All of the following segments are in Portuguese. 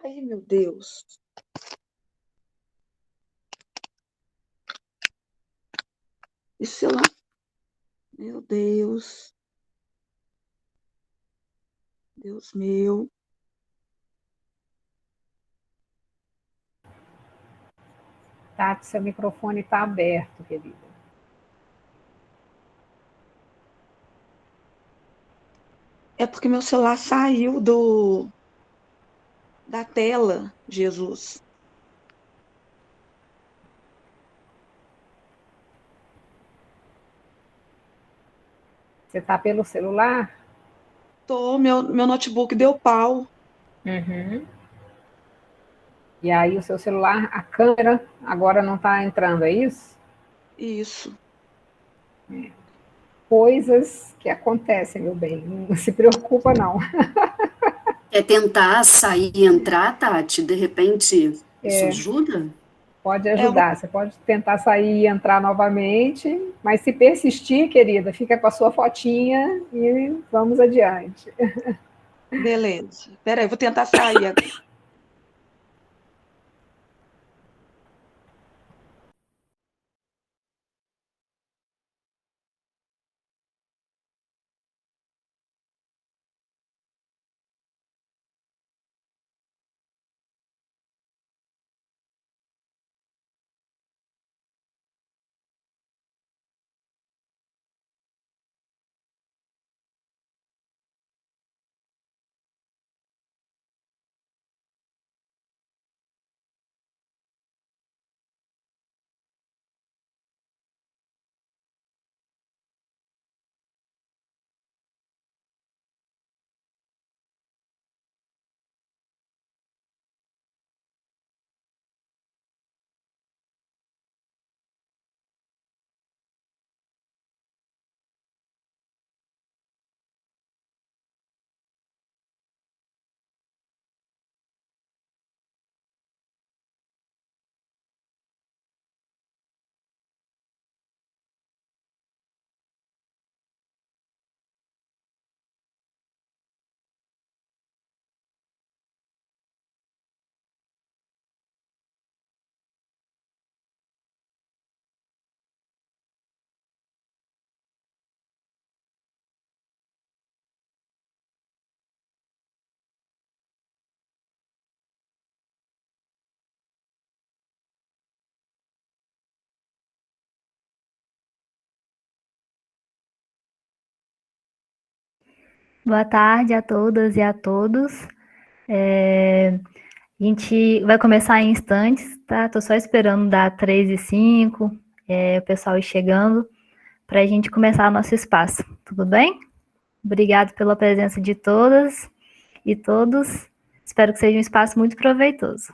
Ai, meu Deus. Esse celular. Meu Deus. Deus meu. Tati, seu microfone está aberto, querida. É porque meu celular saiu da tela, Jesus. Você está pelo celular? Meu notebook deu pau. Uhum. E aí o seu celular, a câmera agora não está entrando, é isso? Isso. Coisas que acontecem, meu bem. Não se preocupa, não. É tentar sair e entrar, Tati? De repente, isso ajuda? Pode É, eu vou, ajudar. Você pode tentar sair e entrar novamente, mas se persistir, querida, fica com a sua fotinha e vamos adiante. beleza. Peraí, eu vou tentar sair agora. Boa tarde a todas e a todos. A gente vai começar em instantes, tá? Tô só esperando dar 3:05, o pessoal ir chegando, para a gente começar nosso espaço. Tudo bem? Obrigado pela presença de todas e todos. Espero que seja um espaço muito proveitoso.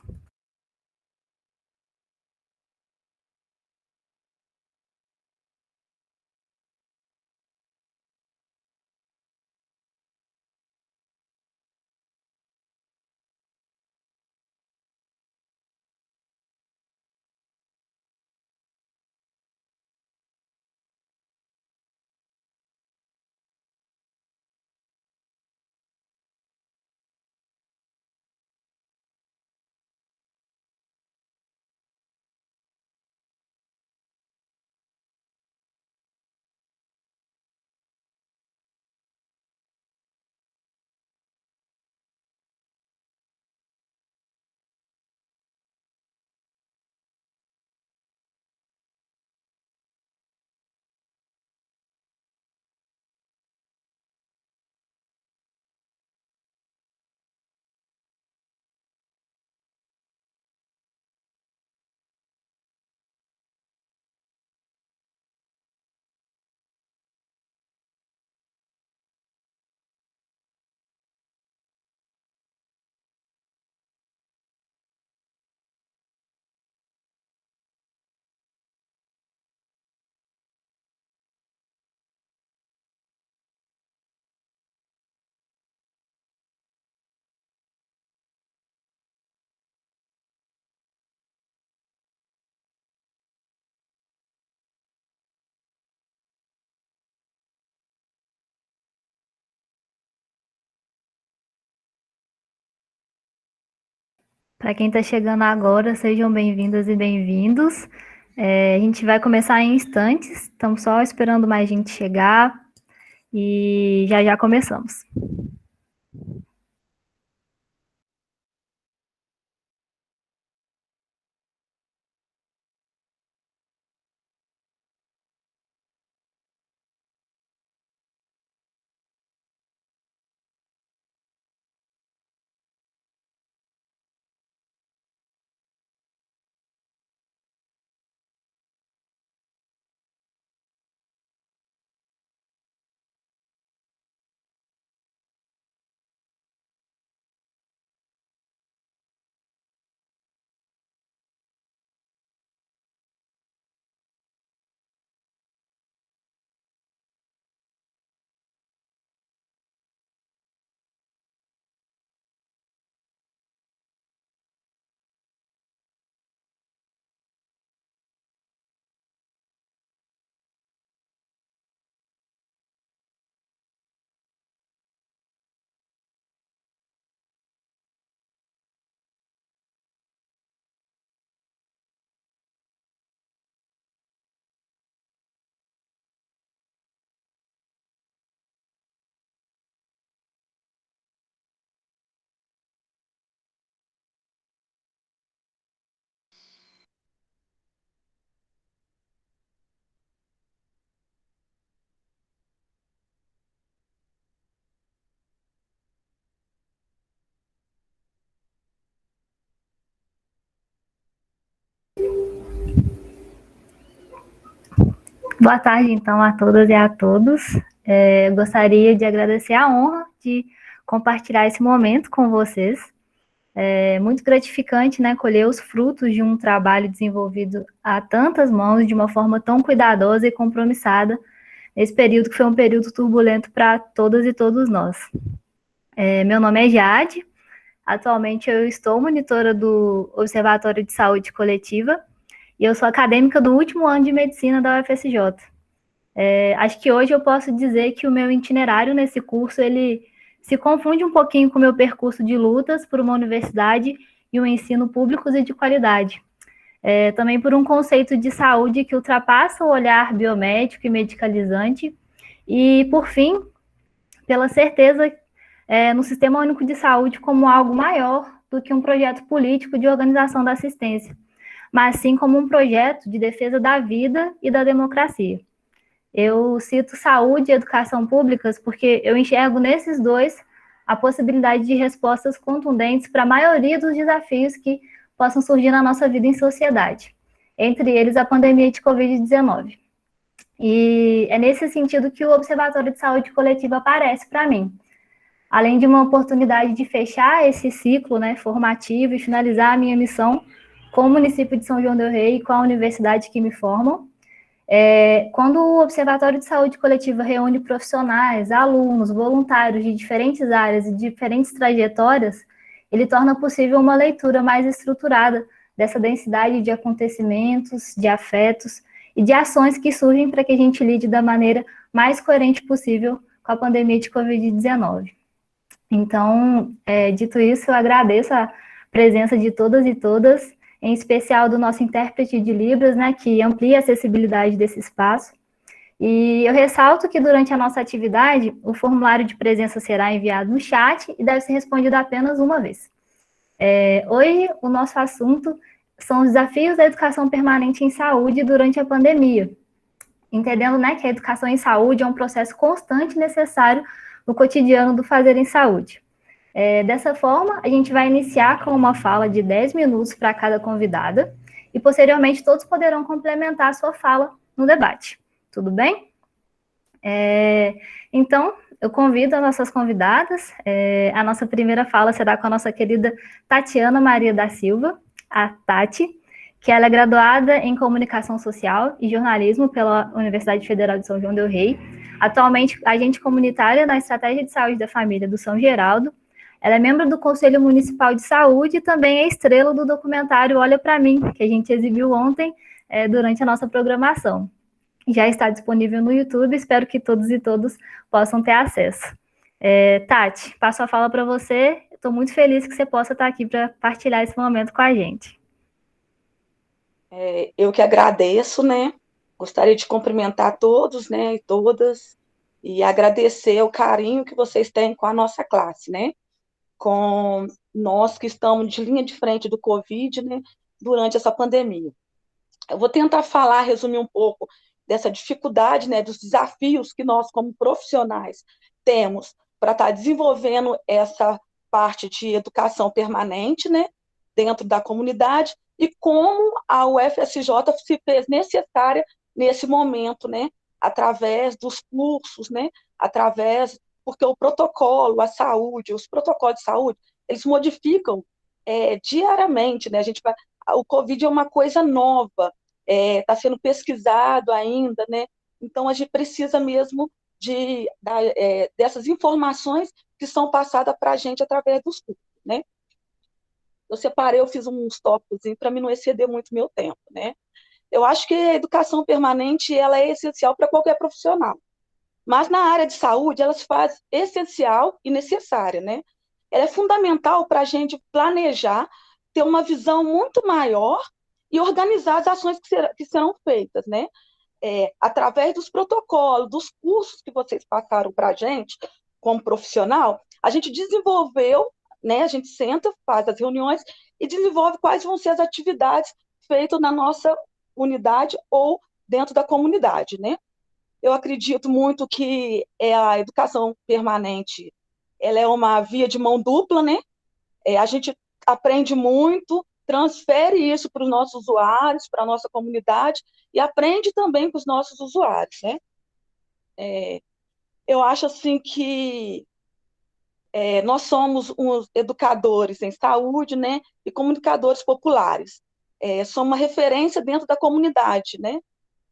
Para quem está chegando agora, sejam bem-vindas e bem-vindos. A gente vai começar em instantes, estamos só esperando mais gente chegar e já já começamos. Boa tarde, então, a todas e a todos. Gostaria de agradecer a honra de compartilhar esse momento com vocês. É muito gratificante, né, colher os frutos de um trabalho desenvolvido a tantas mãos, de uma forma tão cuidadosa e compromissada, nesse período que foi um período turbulento para todas e todos nós. Meu nome é Jade, atualmente eu estou monitora do Observatório de Saúde Coletiva, e eu sou acadêmica do último ano de medicina da UFSJ. Acho que hoje eu posso dizer que o meu itinerário nesse curso, ele se confunde um pouquinho com o meu percurso de lutas por uma universidade e um ensino públicos e de qualidade. Também por um conceito de saúde que ultrapassa o olhar biomédico e medicalizante, e, por fim, pela certeza no Sistema Único de Saúde como algo maior do que um projeto político de organização da assistência, mas sim como um projeto de defesa da vida e da democracia. Eu cito saúde e educação públicas porque eu enxergo nesses dois a possibilidade de respostas contundentes para a maioria dos desafios que possam surgir na nossa vida em sociedade, entre eles a pandemia de Covid-19. E é nesse sentido que o Observatório de Saúde Coletiva aparece para mim. Além de uma oportunidade de fechar esse ciclo, né, formativo e finalizar a minha missão com o município de São João del Rei e com a universidade que me formam, quando o Observatório de Saúde Coletiva reúne profissionais, alunos, voluntários de diferentes áreas e diferentes trajetórias, ele torna possível uma leitura mais estruturada dessa densidade de acontecimentos, de afetos e de ações que surgem para que a gente lide da maneira mais coerente possível com a pandemia de Covid-19. Então, dito isso, eu agradeço a presença de todas e todas, em especial do nosso intérprete de Libras, né, que amplia a acessibilidade desse espaço. E eu ressalto que durante a nossa atividade, o formulário de presença será enviado no chat e deve ser respondido apenas uma vez. Hoje, o nosso assunto são os desafios da educação permanente em saúde durante a pandemia, entendendo, né, que a educação em saúde é um processo constante e necessário no cotidiano do fazer em saúde. Dessa forma, a gente vai iniciar com uma fala de 10 minutos para cada convidada e, posteriormente, todos poderão complementar a sua fala no debate. Tudo bem? Então, eu convido as nossas convidadas. A nossa primeira fala será com a nossa querida Tatiana Maria da Silva, a Tati, que ela é graduada em Comunicação Social e Jornalismo pela Universidade Federal de São João del Rei, atualmente agente comunitária na Estratégia de Saúde da Família do São Geraldo. Ela é membro do Conselho Municipal de Saúde e também é estrela do documentário Olha Pra Mim, que a gente exibiu ontem durante a nossa programação. Já está disponível no YouTube, espero que todos e todas possam ter acesso. Tati, passo a fala para você, estou muito feliz que você possa estar aqui para partilhar esse momento com a gente. Eu que agradeço, né? Gostaria de cumprimentar todos, né, e todas, e agradecer o carinho que vocês têm com a nossa classe, né? Com nós que estamos de linha de frente do Covid, né, durante essa pandemia. Eu vou tentar falar, resumir um pouco dessa dificuldade, né, dos desafios que nós, como profissionais, temos para estar desenvolvendo essa parte de educação permanente, né, dentro da comunidade, e como a UFSJ se fez necessária nesse momento, né, através dos cursos, né, porque o protocolo, a saúde, os protocolos de saúde, eles modificam diariamente, né, o Covid é uma coisa nova, está sendo pesquisado ainda, né, então a gente precisa mesmo dessas informações que são passadas para a gente através dos cursos, né. Eu fiz uns tópicos para mim não exceder muito meu tempo, né. Eu acho que a educação permanente ela é essencial para qualquer profissional, mas na área de saúde ela se faz essencial e necessária, né. Ela é fundamental para a gente planejar, ter uma visão muito maior e organizar as ações que serão feitas, né. Através dos protocolos, dos cursos que vocês passaram para a gente, como profissional, a gente desenvolveu, né, a gente senta, faz as reuniões e desenvolve quais vão ser as atividades feitas na nossa unidade ou dentro da comunidade, né. Eu acredito muito que a educação permanente ela é uma via de mão dupla, né? A gente aprende muito, transfere isso para os nossos usuários, para a nossa comunidade, e aprende também com os nossos usuários, né? Eu acho assim que nós somos uns educadores em saúde, né? E comunicadores populares. Somos uma referência dentro da comunidade, né?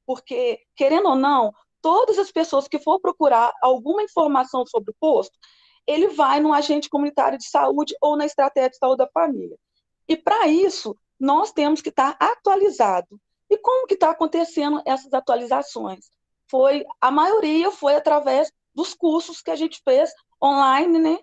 Porque, querendo ou não, todas as pessoas que for procurar alguma informação sobre o posto, ele vai no agente comunitário de saúde ou na estratégia de saúde da família. E, para isso, nós temos que estar atualizado. E como que está acontecendo essas atualizações? A maioria foi através dos cursos que a gente fez online, né?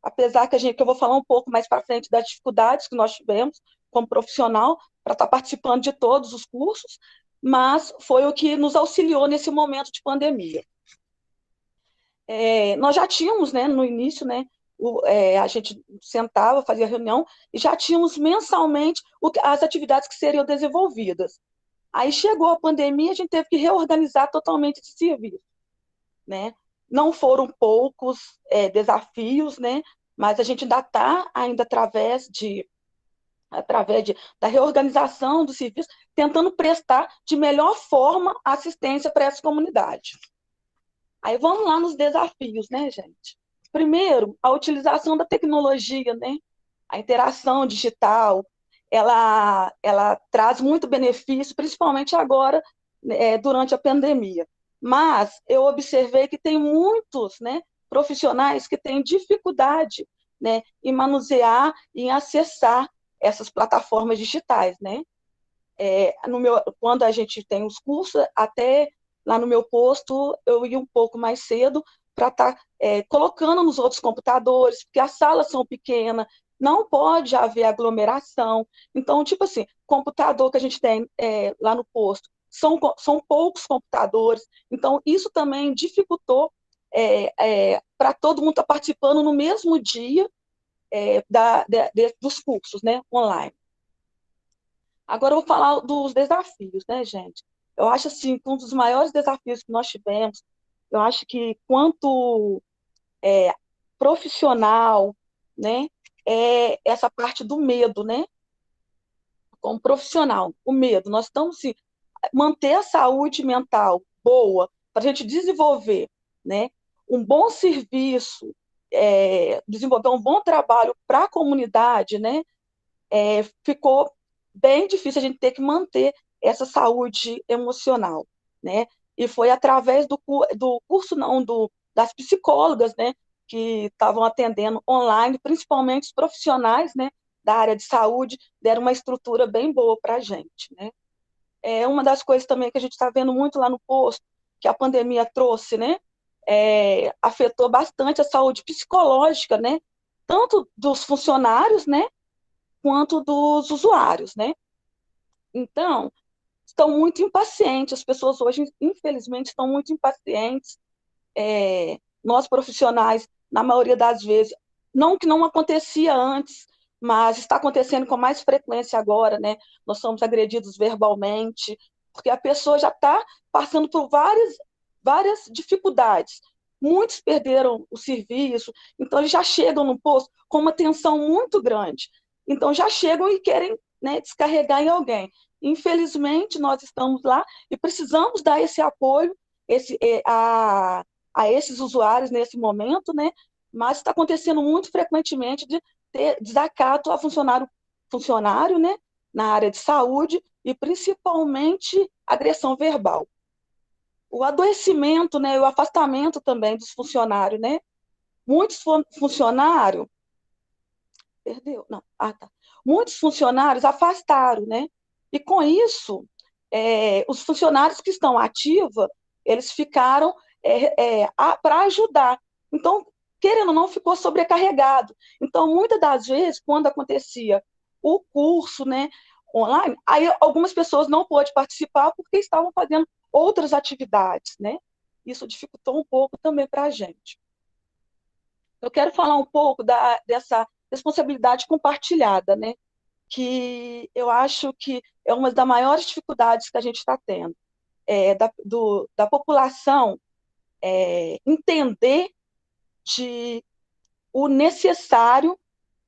Apesar que eu vou falar um pouco mais para frente das dificuldades que nós tivemos como profissional para estar participando de todos os cursos, mas foi o que nos auxiliou nesse momento de pandemia. Nós já tínhamos, né, no início, né, a gente sentava, fazia reunião, e já tínhamos mensalmente as atividades que seriam desenvolvidas. Aí chegou a pandemia, a gente teve que reorganizar totalmente esse serviço, né? Não foram poucos desafios, né, mas a gente ainda está, através da reorganização do serviço, tentando prestar de melhor forma assistência para essa comunidade. Aí vamos lá nos desafios, né, gente? Primeiro, a utilização da tecnologia, né? A interação digital, ela traz muito benefício, principalmente agora, durante a pandemia. Mas eu observei que tem muitos, né, profissionais que têm dificuldade, né, em manusear e em acessar essas plataformas digitais, né? Quando a gente tem os cursos, até lá no meu posto, eu ia um pouco mais cedo para estar colocando nos outros computadores, porque as salas são pequenas, não pode haver aglomeração. Então, tipo assim, computador que a gente tem lá no posto, são poucos computadores, então isso também dificultou para todo mundo estar participando no mesmo dia dos cursos, né, online. Agora eu vou falar dos desafios, né, gente? Eu acho assim, que um dos maiores desafios que nós tivemos, eu acho que quanto profissional, né, é essa parte do medo, né? Como profissional, o medo. Nós estamos assim, manter a saúde mental boa para a gente desenvolver, né, um bom serviço, desenvolver um bom trabalho para a comunidade, né? Ficou bem difícil a gente ter que manter essa saúde emocional, né? E foi através do curso, não, das psicólogas, né, que estavam atendendo online, principalmente os profissionais, né, da área de saúde, deram uma estrutura bem boa para a gente, né? Uma das coisas também que a gente está vendo muito lá no posto, que a pandemia trouxe, né, afetou bastante a saúde psicológica, né, tanto dos funcionários, né, quanto dos usuários, né? Então, estão muito impacientes, as pessoas hoje, infelizmente, estão muito impacientes. Nós, profissionais, na maioria das vezes, não que não acontecia antes, mas está acontecendo com mais frequência agora, né? Nós somos agredidos verbalmente, porque a pessoa já está passando por várias dificuldades. Muitos perderam o serviço, então eles já chegam no posto com uma tensão muito grande. Então já chegam e querem, né, descarregar em alguém. Infelizmente, nós estamos lá e precisamos dar esse apoio a esses usuários nesse momento, né? Mas está acontecendo muito frequentemente de ter desacato a funcionário, né? Na área de saúde e principalmente agressão verbal. O adoecimento, né? O afastamento também dos funcionários, né? Muitos funcionários perdeu, não, tá. Muitos funcionários afastaram, né? E com isso, os funcionários que estão ativos, eles ficaram para ajudar. Então, querendo ou não, ficou sobrecarregado. Então, muitas das vezes, quando acontecia o curso, né, online, aí algumas pessoas não pôde participar porque estavam fazendo outras atividades, né? Isso dificultou um pouco também para a gente. Eu quero falar um pouco dessa responsabilidade compartilhada, né? Que eu acho que é uma das maiores dificuldades que a gente está tendo, da população entender o necessário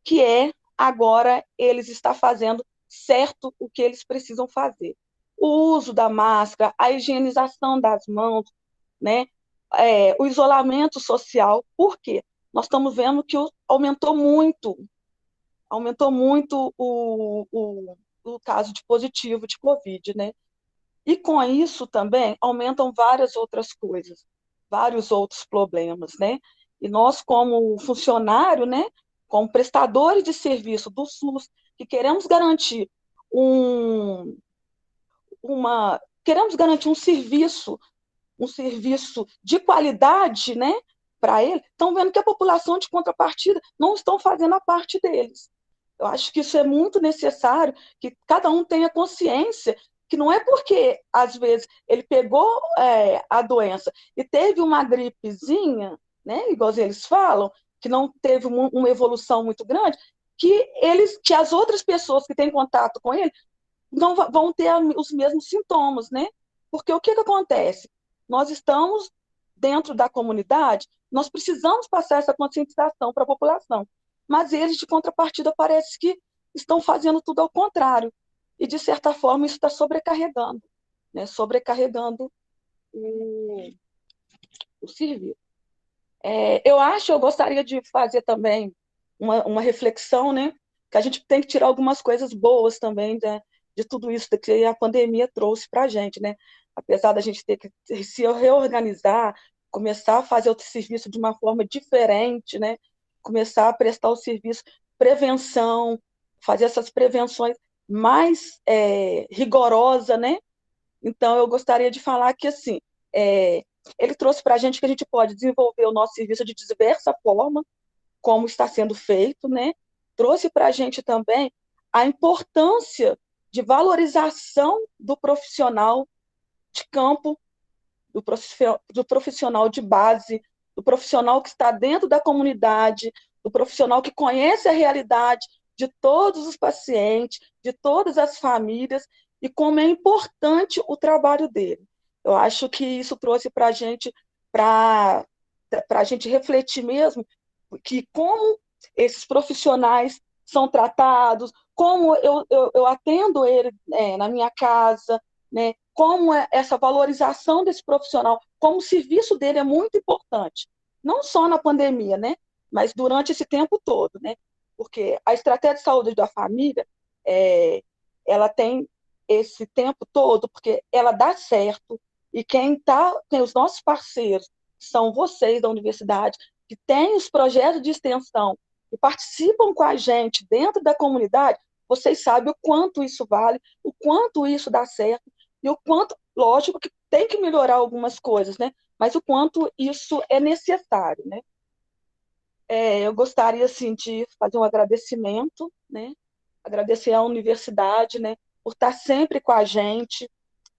que é agora eles estar fazendo certo o que eles precisam fazer. O uso da máscara, a higienização das mãos, né? O isolamento social. Por quê? Nós estamos vendo que aumentou muito o caso de positivo de Covid, né? E com isso também aumentam várias outras coisas, vários outros problemas, né? E nós, como funcionário, né, como prestadores de serviço do SUS, que queremos garantir um, queremos garantir um serviço de qualidade, né, para ele, estão vendo que a população de contrapartida não estão fazendo a parte deles. Eu acho que isso é muito necessário, que cada um tenha consciência que não é porque, às vezes, ele pegou a doença e teve uma gripezinha, né, igual eles falam, que não teve uma evolução muito grande, que as outras pessoas que têm contato com ele não vão ter os mesmos sintomas, né? Porque o que acontece? Nós estamos dentro da comunidade, nós precisamos passar essa conscientização para a população, mas eles, de contrapartida, parece que estão fazendo tudo ao contrário, e, de certa forma, isso está sobrecarregando, né? Sobrecarregando o serviço. Eu gostaria de fazer também uma reflexão, né? Que a gente tem que tirar algumas coisas boas também, né, de tudo isso que a pandemia trouxe para a gente, né? Apesar da gente ter que se reorganizar, começar a fazer o serviço de uma forma diferente, né? Começar a prestar o serviço prevenção, fazer essas prevenções mais rigorosa, né? Então, eu gostaria de falar que, assim, ele trouxe para a gente que a gente pode desenvolver o nosso serviço de diversa forma, como está sendo feito, né? Trouxe para a gente também a importância de valorização do profissional de campo, do profissional de base, do profissional que está dentro da comunidade, do profissional que conhece a realidade de todos os pacientes, de todas as famílias, e como é importante o trabalho dele. Eu acho que isso trouxe para a gente refletir mesmo que como esses profissionais são tratados, como eu atendo ele na minha casa, né? Como essa valorização desse profissional, como o serviço dele é muito importante, não só na pandemia, né? Mas durante esse tempo todo, né? Porque a estratégia de saúde da família, ela tem esse tempo todo, porque ela dá certo, e tem os nossos parceiros, que são vocês da universidade, que têm os projetos de extensão e participam com a gente dentro da comunidade, vocês sabem o quanto isso vale, o quanto isso dá certo, e o quanto, lógico, que tem que melhorar algumas coisas, né? Mas o quanto isso é necessário, né? Eu gostaria, assim, de fazer um agradecimento, né? Agradecer à universidade, né, por estar sempre com a gente,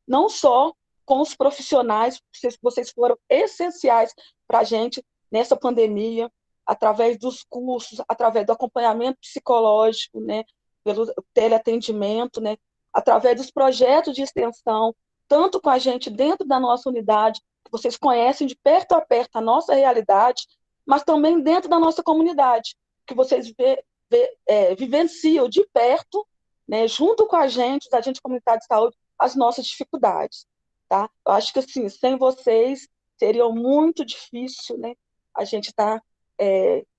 não só com os profissionais, vocês foram essenciais para a gente nessa pandemia, através dos cursos, através do acompanhamento psicológico, né, pelo teleatendimento, né, através dos projetos de extensão, tanto com a gente dentro da nossa unidade, que vocês conhecem de perto a perto a nossa realidade, mas também dentro da nossa comunidade, que vocês vivenciam de perto, né, junto com a gente, da agente comunitário de saúde, as nossas dificuldades, tá? Eu acho que, assim, sem vocês, seria muito difícil, né, a gente estar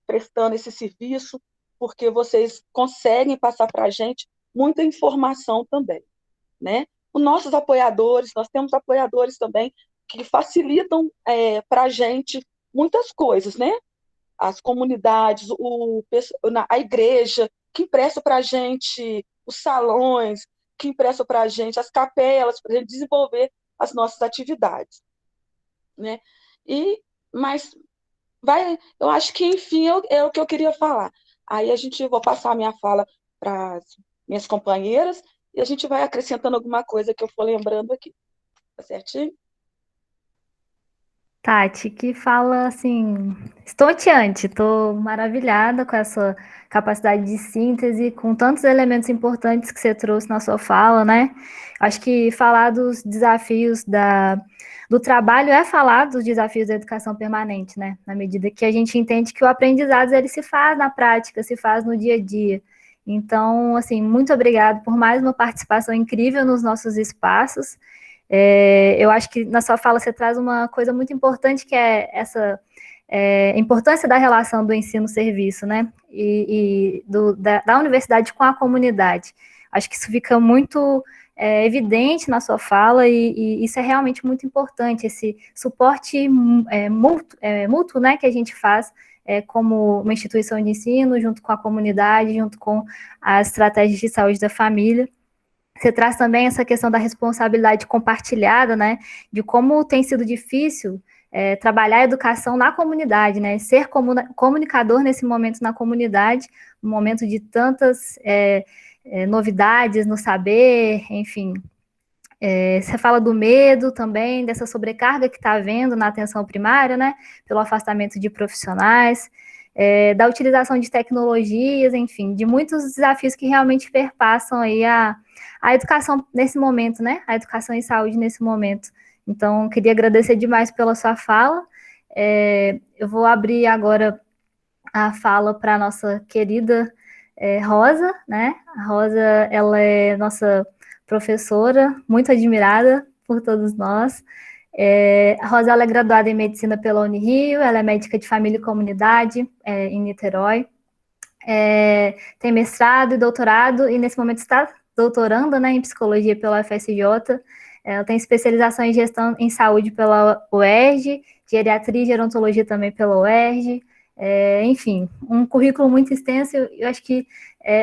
prestando esse serviço, porque vocês conseguem passar para a gente muita informação também, né? Os nossos apoiadores, nós temos apoiadores também que facilitam para a gente muitas coisas, né? As comunidades, a igreja, que empresta para a gente os salões, que empresta para a gente as capelas, para a gente desenvolver as nossas atividades, né? Mas eu acho que, enfim, é o que eu queria falar. Aí vou passar a minha fala para as minhas companheiras e a gente vai acrescentando alguma coisa que eu for lembrando aqui. Tá certinho? Tati, que fala assim, estonteante, estou maravilhada com essa capacidade de síntese, com tantos elementos importantes que você trouxe na sua fala, né? Acho que falar dos desafios do trabalho é falar dos desafios da educação permanente, né? Na medida que a gente entende que o aprendizado ele se faz na prática, se faz no dia a dia. Então, assim, muito obrigada por mais uma participação incrível nos nossos espaços. Eu acho que na sua fala você traz uma coisa muito importante, que é essa importância da relação do ensino-serviço, né? Da universidade com a comunidade. Acho que isso fica muito evidente na sua fala e isso é realmente muito importante, esse suporte mútuo, né, que a gente faz como uma instituição de ensino, junto com a comunidade, junto com as estratégias de saúde da família. Você traz também essa questão da responsabilidade compartilhada, né, de como tem sido difícil trabalhar a educação na comunidade, né, ser comunicador nesse momento na comunidade, um momento de tantas novidades no saber, enfim. Você fala do medo também, dessa sobrecarga que está havendo na atenção primária, né, pelo afastamento de profissionais, da utilização de tecnologias, enfim, de muitos desafios que realmente perpassam aí a educação nesse momento, né, a educação em saúde nesse momento. Então, queria agradecer demais pela sua fala. Eu vou abrir agora a fala para a nossa querida Rosa, né, a Rosa, ela é nossa professora, muito admirada por todos nós. A Rosa ela é graduada em Medicina pela Unirio, ela é médica de família e comunidade em Niterói, tem mestrado e doutorado, e nesse momento está doutorando, né, em Psicologia pela UFSJ, ela tem especialização em Gestão em Saúde pela UERJ, Geriatria e Gerontologia também pela UERJ, enfim, um currículo muito extenso. Eu acho que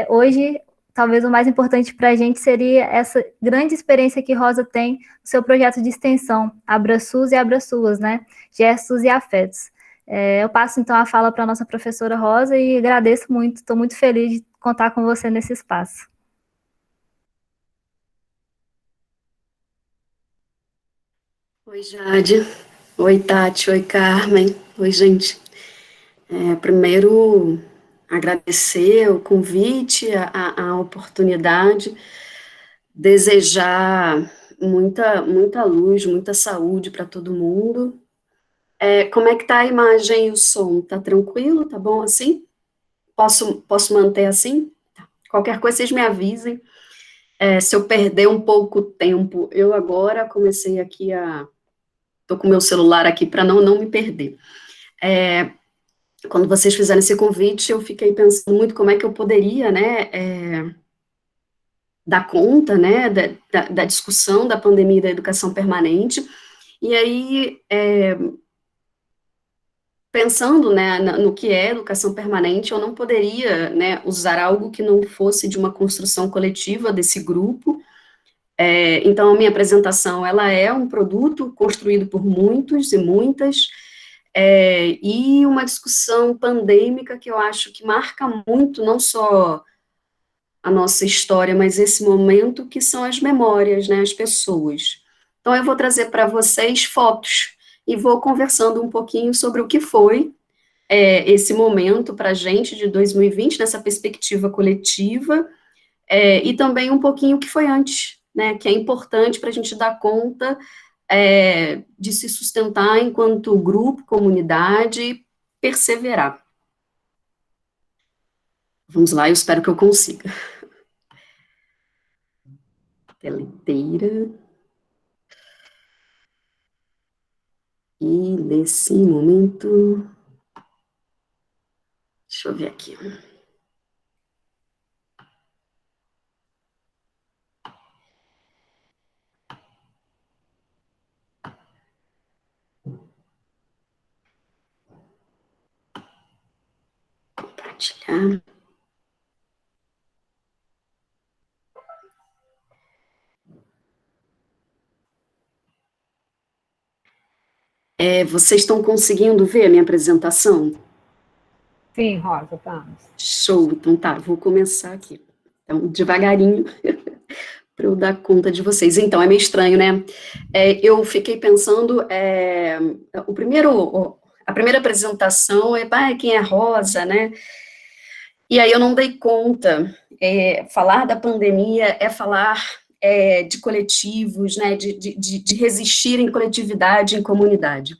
hoje talvez o mais importante para a gente seria essa grande experiência que Rosa tem no seu projeto de extensão, AbraSUS e AbraSuas, né? Gestos e afetos. Eu passo, então, a fala para a nossa professora Rosa e agradeço muito, estou muito feliz de contar com você nesse espaço. Oi, Jade. Oi, Tati. Oi, Carmen. Oi, gente. Primeiro, agradecer o convite, a oportunidade, desejar muita luz, muita saúde para todo mundo. Como é que tá a imagem e o som? Tá tranquilo? Tá bom assim? Posso manter assim? Tá. Qualquer coisa, vocês me avisem. Se eu perder um pouco tempo, eu agora comecei aqui tô com o meu celular aqui para não me perder. Quando vocês fizeram esse convite, eu fiquei pensando muito como é que eu poderia, né, dar conta, né, da discussão da pandemia e da educação permanente, e aí, pensando, né, no que é educação permanente, eu não poderia, né, usar algo que não fosse de uma construção coletiva desse grupo. Então, a minha apresentação, ela é um produto construído por muitos e muitas, e uma discussão pandêmica que eu acho que marca muito, não só a nossa história, mas esse momento, que são as memórias, né, as pessoas. Então, eu vou trazer para vocês fotos, e vou conversando um pouquinho sobre o que foi esse momento para a gente de 2020, nessa perspectiva coletiva, e também um pouquinho o que foi antes, né, que é importante para a gente dar conta de se sustentar enquanto grupo, comunidade, perseverar. Vamos lá, eu espero que eu consiga. Tela inteira. E nesse momento, deixa eu ver aqui. Compartilhar. Vocês estão conseguindo ver a minha apresentação? Sim, Rosa, estamos. Show, então tá, vou começar aqui. Então, devagarinho, para eu dar conta de vocês. Então, é meio estranho, né? Eu fiquei pensando, a primeira apresentação quem é Rosa, né? E aí eu não dei conta. Falar da pandemia é falar de coletivos, né? De resistir em coletividade, em comunidade.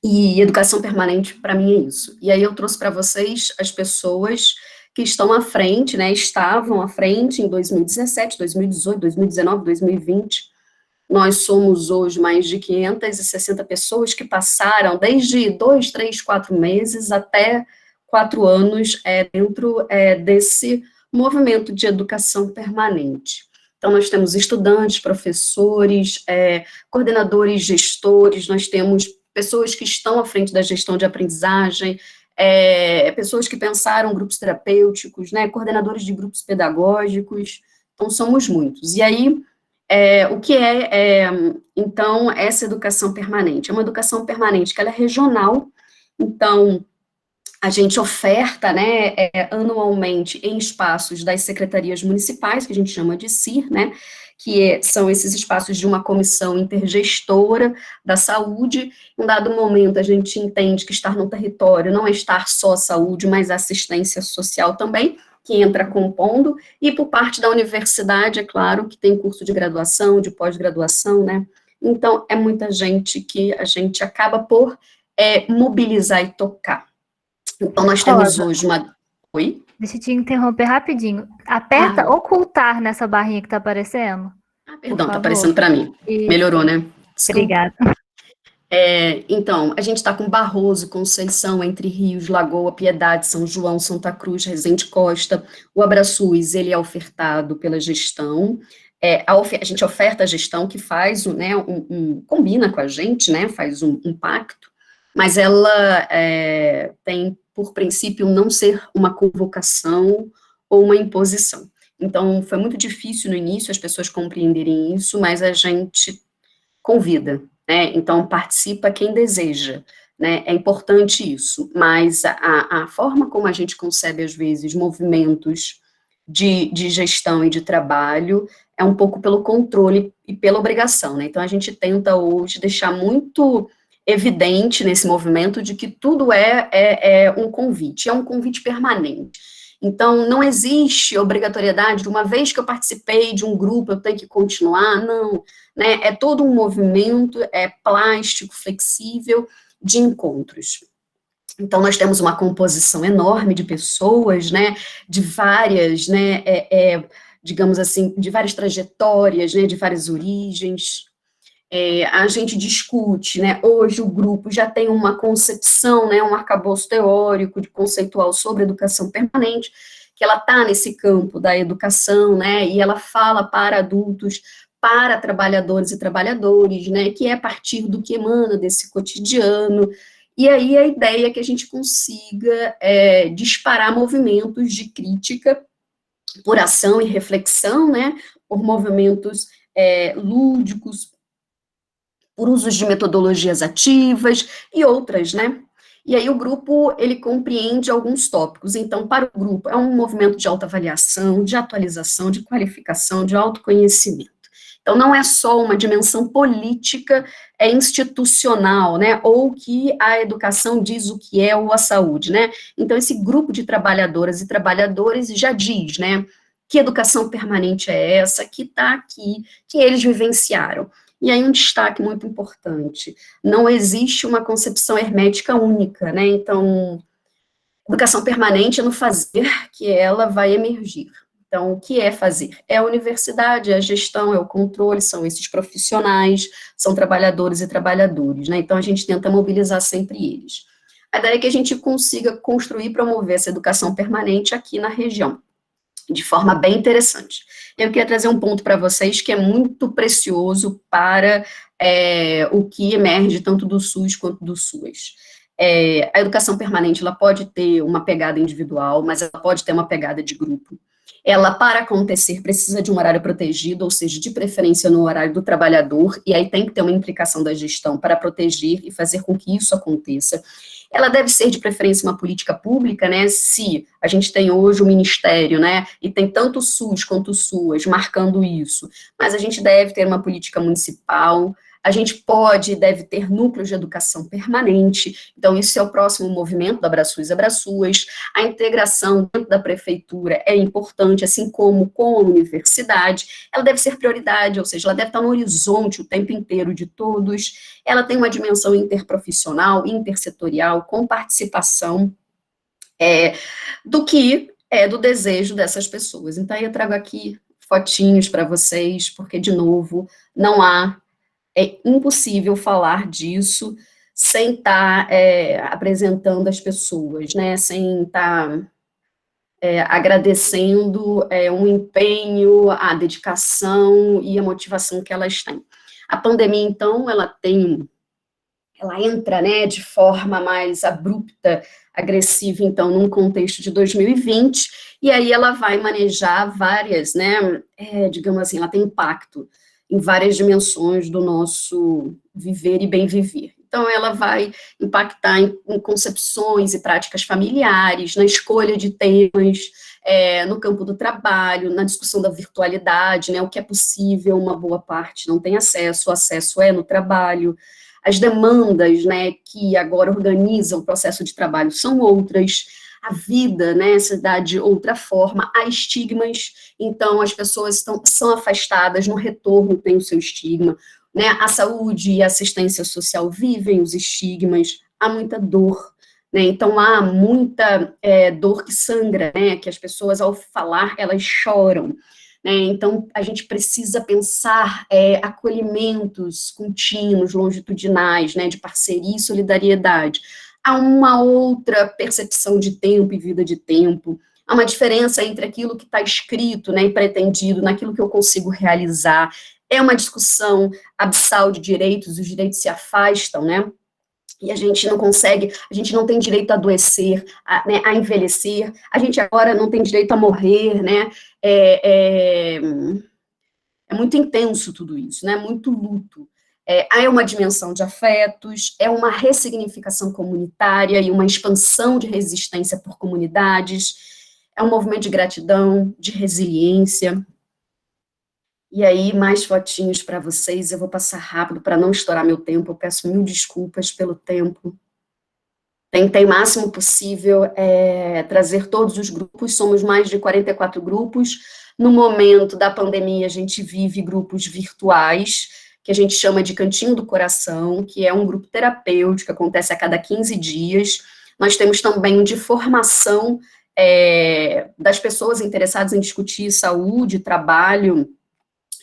E educação permanente, para mim, é isso. E aí eu trouxe para vocês as pessoas que estão à frente, né, estavam à frente em 2017, 2018, 2019, 2020. Nós somos hoje mais de 560 pessoas que passaram desde 2, 3, 4 meses até 4 anos dentro desse movimento de educação permanente. Então, nós temos estudantes, professores, coordenadores, gestores, nós temos pessoas que estão à frente da gestão de aprendizagem, pessoas que pensaram grupos terapêuticos, né, coordenadores de grupos pedagógicos, então somos muitos. E aí, o que então, essa educação permanente? É uma educação permanente que ela é regional, então, a gente oferta, né, anualmente em espaços das secretarias municipais, que a gente chama de CIR, né, que são esses espaços de uma comissão intergestora da saúde. Em um dado momento, a gente entende que estar no território não é estar só a saúde, mas a assistência social também, que entra compondo, e por parte da universidade, é claro, que tem curso de graduação, de pós-graduação, né, então é muita gente que a gente acaba por mobilizar e tocar. Então, nós temos hoje uma... Oi? Deixa eu te interromper rapidinho. Aperta ocultar nessa barrinha que tá aparecendo. Perdão, tá aparecendo para mim. Isso. Melhorou, né? Desculpa. Obrigada. Então, a gente está com Barroso, Conceição, Entre Rios, Lagoa, Piedade, São João, Santa Cruz, Resende Costa. O AbraSUS, ele é ofertado pela gestão. A gente oferta a gestão que faz, né, combina com a gente, né, faz um pacto, mas ela tem por princípio não ser uma convocação ou uma imposição. Então, foi muito difícil no início as pessoas compreenderem isso, mas a gente convida, né? Então, participa quem deseja, né? É importante isso, mas a forma como a gente concebe, às vezes, movimentos de gestão e de trabalho é um pouco pelo controle e pela obrigação, né? Então, a gente tenta hoje deixar muito evidente nesse movimento de que tudo é um convite permanente. Então, não existe obrigatoriedade de uma vez que eu participei de um grupo, eu tenho que continuar, não, né, é todo um movimento, plástico, flexível, de encontros. Então, nós temos uma composição enorme de pessoas, né, de várias, né, digamos assim, de várias trajetórias, né, de várias origens. A gente discute, né, hoje o grupo já tem uma concepção, né, um arcabouço teórico, conceitual sobre educação permanente, que ela está nesse campo da educação, né, e ela fala para adultos, para trabalhadores e trabalhadores, né, que é a partir do que emana desse cotidiano, e aí a ideia é que a gente consiga disparar movimentos de crítica por ação e reflexão, né, por movimentos lúdicos, por usos de metodologias ativas e outras, né? E aí o grupo, ele compreende alguns tópicos. Então, para o grupo, é um movimento de autoavaliação, de atualização, de qualificação, de autoconhecimento. Então, não é só uma dimensão política, institucional, né, ou que a educação diz o que é ou a saúde, né. Então, esse grupo de trabalhadoras e trabalhadores já diz, né, que educação permanente é essa, que está aqui, que eles vivenciaram. E aí um destaque muito importante, não existe uma concepção hermética única, né, então, educação permanente é no fazer que ela vai emergir. Então, o que é fazer? É a universidade, é a gestão, é o controle, são esses profissionais, são trabalhadores e trabalhadores, né, então a gente tenta mobilizar sempre eles. A ideia é que a gente consiga construir e promover essa educação permanente aqui na região, de forma bem interessante. Eu queria trazer um ponto para vocês que é muito precioso para o que emerge tanto do SUS quanto do SUAS. A educação permanente, ela pode ter uma pegada individual, mas ela pode ter uma pegada de grupo. Ela, para acontecer, precisa de um horário protegido, ou seja, de preferência no horário do trabalhador, e aí tem que ter uma implicação da gestão para proteger e fazer com que isso aconteça. Ela deve ser, de preferência, uma política pública, né, se a gente tem hoje o Ministério, né, e tem tanto o SUS quanto o SUAS marcando isso, mas a gente deve ter uma política municipal, a gente pode e deve ter núcleos de educação permanente, então isso é o próximo movimento da AbraSUS e AbraSUAS, a integração dentro da prefeitura é importante, assim como com a universidade, ela deve ser prioridade, ou seja, ela deve estar no horizonte o tempo inteiro de todos, ela tem uma dimensão interprofissional, intersetorial, com participação do desejo dessas pessoas. Então, eu trago aqui fotinhos para vocês, porque, de novo, é impossível falar disso sem estar apresentando as pessoas, né, sem estar agradecendo o empenho, a dedicação e a motivação que elas têm. A pandemia, então, ela entra, né, de forma mais abrupta, agressiva, então, num contexto de 2020, e aí ela vai manejar várias, né, digamos assim, ela tem impacto em várias dimensões do nosso viver e bem viver. Então, ela vai impactar em concepções e práticas familiares, na escolha de temas, no campo do trabalho, na discussão da virtualidade, né, o que é possível, uma boa parte não tem acesso, o acesso é no trabalho, as demandas, né, que agora organizam o processo de trabalho são outras, a vida, né, se dá de outra forma, há estigmas, então as pessoas são afastadas, no retorno tem o seu estigma, né, a saúde e a assistência social vivem os estigmas, há muita dor, né, então há muita dor que sangra, né, que as pessoas ao falar, elas choram, né, então a gente precisa pensar acolhimentos contínuos, longitudinais, né, de parceria e solidariedade. Há uma outra percepção de tempo e vida de tempo, há uma diferença entre aquilo que está escrito, né, e pretendido, naquilo que eu consigo realizar, é uma discussão abissal de direitos, os direitos se afastam, né, e a gente não consegue, a gente não tem direito a adoecer, a envelhecer, a gente agora não tem direito a morrer, né, é muito intenso tudo isso, né, muito luto. É uma dimensão de afetos, é uma ressignificação comunitária e uma expansão de resistência por comunidades, é um movimento de gratidão, de resiliência. E aí, mais fotinhos para vocês, eu vou passar rápido para não estourar meu tempo, eu peço mil desculpas pelo tempo. Tentei o máximo possível trazer todos os grupos, somos mais de 44 grupos. No momento da pandemia, a gente vive grupos virtuais, que a gente chama de Cantinho do Coração, que é um grupo terapêutico, que acontece a cada 15 dias. Nós temos também um de formação das pessoas interessadas em discutir saúde, trabalho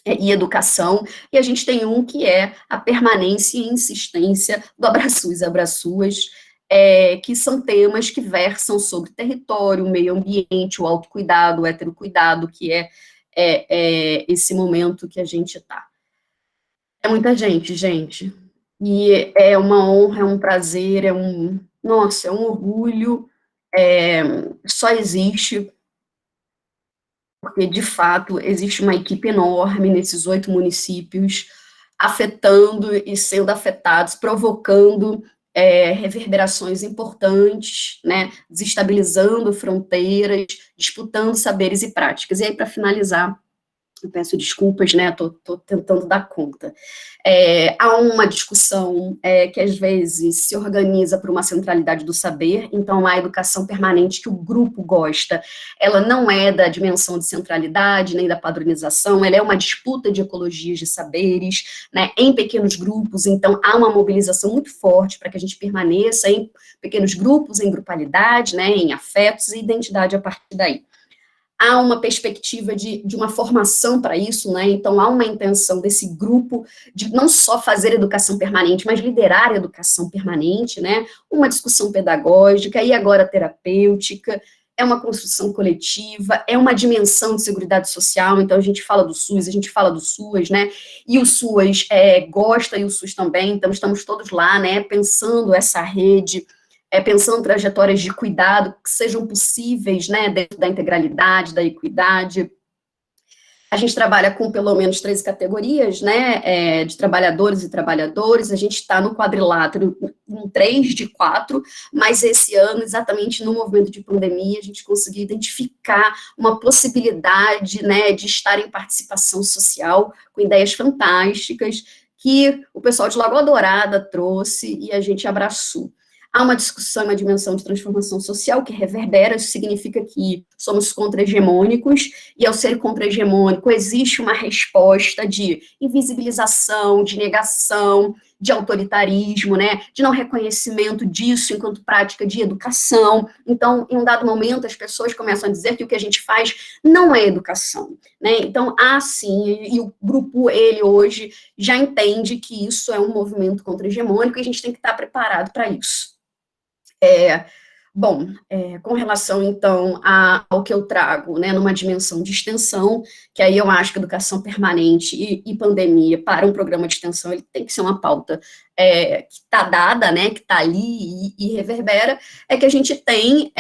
e educação, e a gente tem um que é a permanência e insistência do AbraSUS e AbraSUAS, que são temas que versam sobre território, meio ambiente, o autocuidado, o heterocuidado, que é esse momento que a gente está. É muita gente, e é uma honra, é um prazer, nossa, é um orgulho, só existe porque, de fato, existe uma equipe enorme nesses 8 municípios, afetando e sendo afetados, provocando reverberações importantes, né, desestabilizando fronteiras, disputando saberes e práticas. E aí, para finalizar, eu peço desculpas, né, estou tentando dar conta. Há uma discussão que às vezes se organiza por uma centralidade do saber, então a educação permanente que o grupo gosta, ela não é da dimensão de centralidade, nem da padronização, ela é uma disputa de ecologias de saberes, né, em pequenos grupos, então há uma mobilização muito forte para que a gente permaneça em pequenos grupos, em grupalidade, né, em afetos e identidade a partir daí. Há uma perspectiva de uma formação para isso, né? Então há uma intenção desse grupo de não só fazer educação permanente, mas liderar a educação permanente, né? Uma discussão pedagógica e agora terapêutica, é uma construção coletiva, é uma dimensão de seguridade social, então a gente fala do SUS, a gente fala do SUAS, né? E o SUAS gosta e o SUS também, então estamos todos lá, né? Pensando essa rede, pensando trajetórias de cuidado que sejam possíveis, né, dentro da integralidade, da equidade. A gente trabalha com pelo menos 13 categorias, né, de trabalhadores e trabalhadoras, a gente está no quadrilátero em 3 de 4, mas esse ano, exatamente no movimento de pandemia, a gente conseguiu identificar uma possibilidade, né, de estar em participação social, com ideias fantásticas, que o pessoal de Lagoa Dourada trouxe e a gente abraçou. Há uma discussão, uma dimensão de transformação social que reverbera, isso significa que somos contra-hegemônicos, e ao ser contra-hegemônico existe uma resposta de invisibilização, de negação, de autoritarismo, né, de não reconhecimento disso enquanto prática de educação. Então, em um dado momento, as pessoas começam a dizer que o que a gente faz não é educação, né, então, sim, e o grupo, ele hoje já entende que isso é um movimento contra-hegemônico e a gente tem que estar preparado para isso. Com relação, então, ao que eu trago, né, numa dimensão de extensão, que aí eu acho que educação permanente e pandemia para um programa de extensão, ele tem que ser uma pauta que está dada, né, que está ali e reverbera, é que a gente tem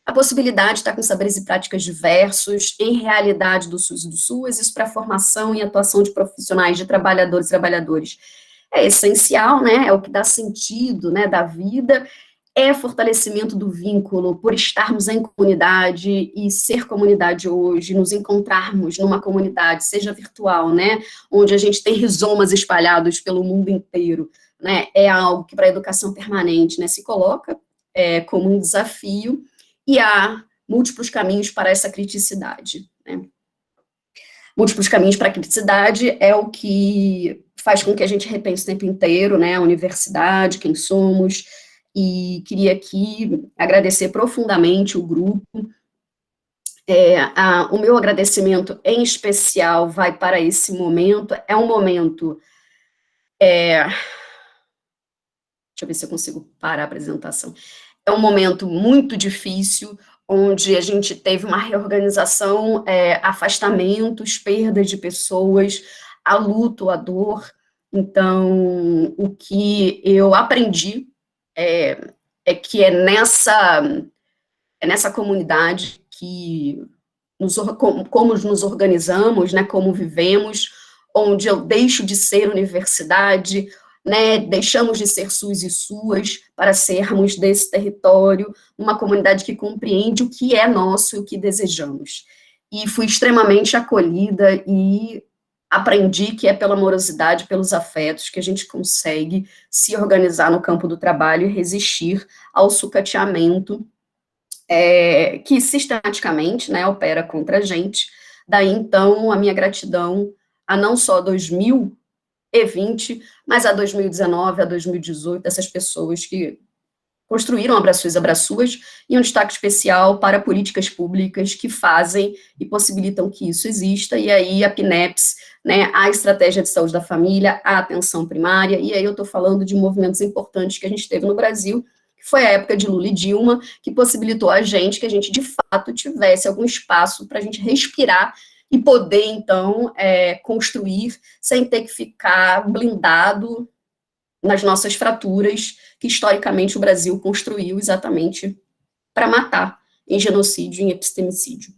a possibilidade de estar com saberes e práticas diversos, em realidade do SUS e do SUAS, isso para a formação e atuação de profissionais, de trabalhadores e trabalhadores, é essencial, né, é o que dá sentido, né, da vida, é fortalecimento do vínculo, por estarmos em comunidade e ser comunidade hoje, nos encontrarmos numa comunidade, seja virtual, né, onde a gente tem rizomas espalhados pelo mundo inteiro, né, é algo que para a educação permanente, né, se coloca como um desafio, e há múltiplos caminhos para essa criticidade, né. Múltiplos caminhos para a criticidade é o que faz com que a gente repense o tempo inteiro, né, a universidade, quem somos, e queria aqui agradecer profundamente o grupo. O meu agradecimento em especial vai para esse momento, é um momento, deixa eu ver se eu consigo parar a apresentação, é um momento muito difícil, onde a gente teve uma reorganização, afastamentos, perdas de pessoas, a luto, a dor. Então, o que eu aprendi é que é nessa comunidade que como nos organizamos, né, como vivemos, onde eu deixo de ser universidade, né, deixamos de ser SUS e SUAS para sermos desse território, uma comunidade que compreende o que é nosso e o que desejamos. E fui extremamente acolhida e aprendi que é pela amorosidade, pelos afetos, que a gente consegue se organizar no campo do trabalho e resistir ao sucateamento que sistematicamente, né, opera contra a gente. Daí, então, a minha gratidão a não só 2020, mas a 2019, a 2018, essas pessoas que construíram Abraçuas e Abraçuas, e um destaque especial para políticas públicas que fazem e possibilitam que isso exista, e aí a PNEPS, né, a Estratégia de Saúde da Família, a atenção primária, e aí eu estou falando de movimentos importantes que a gente teve no Brasil, que foi a época de Lula e Dilma, que possibilitou a gente, que a gente de fato tivesse algum espaço para a gente respirar e poder, então, construir sem ter que ficar blindado nas nossas fraturas, que historicamente o Brasil construiu exatamente para matar em genocídio e em epistemicídio.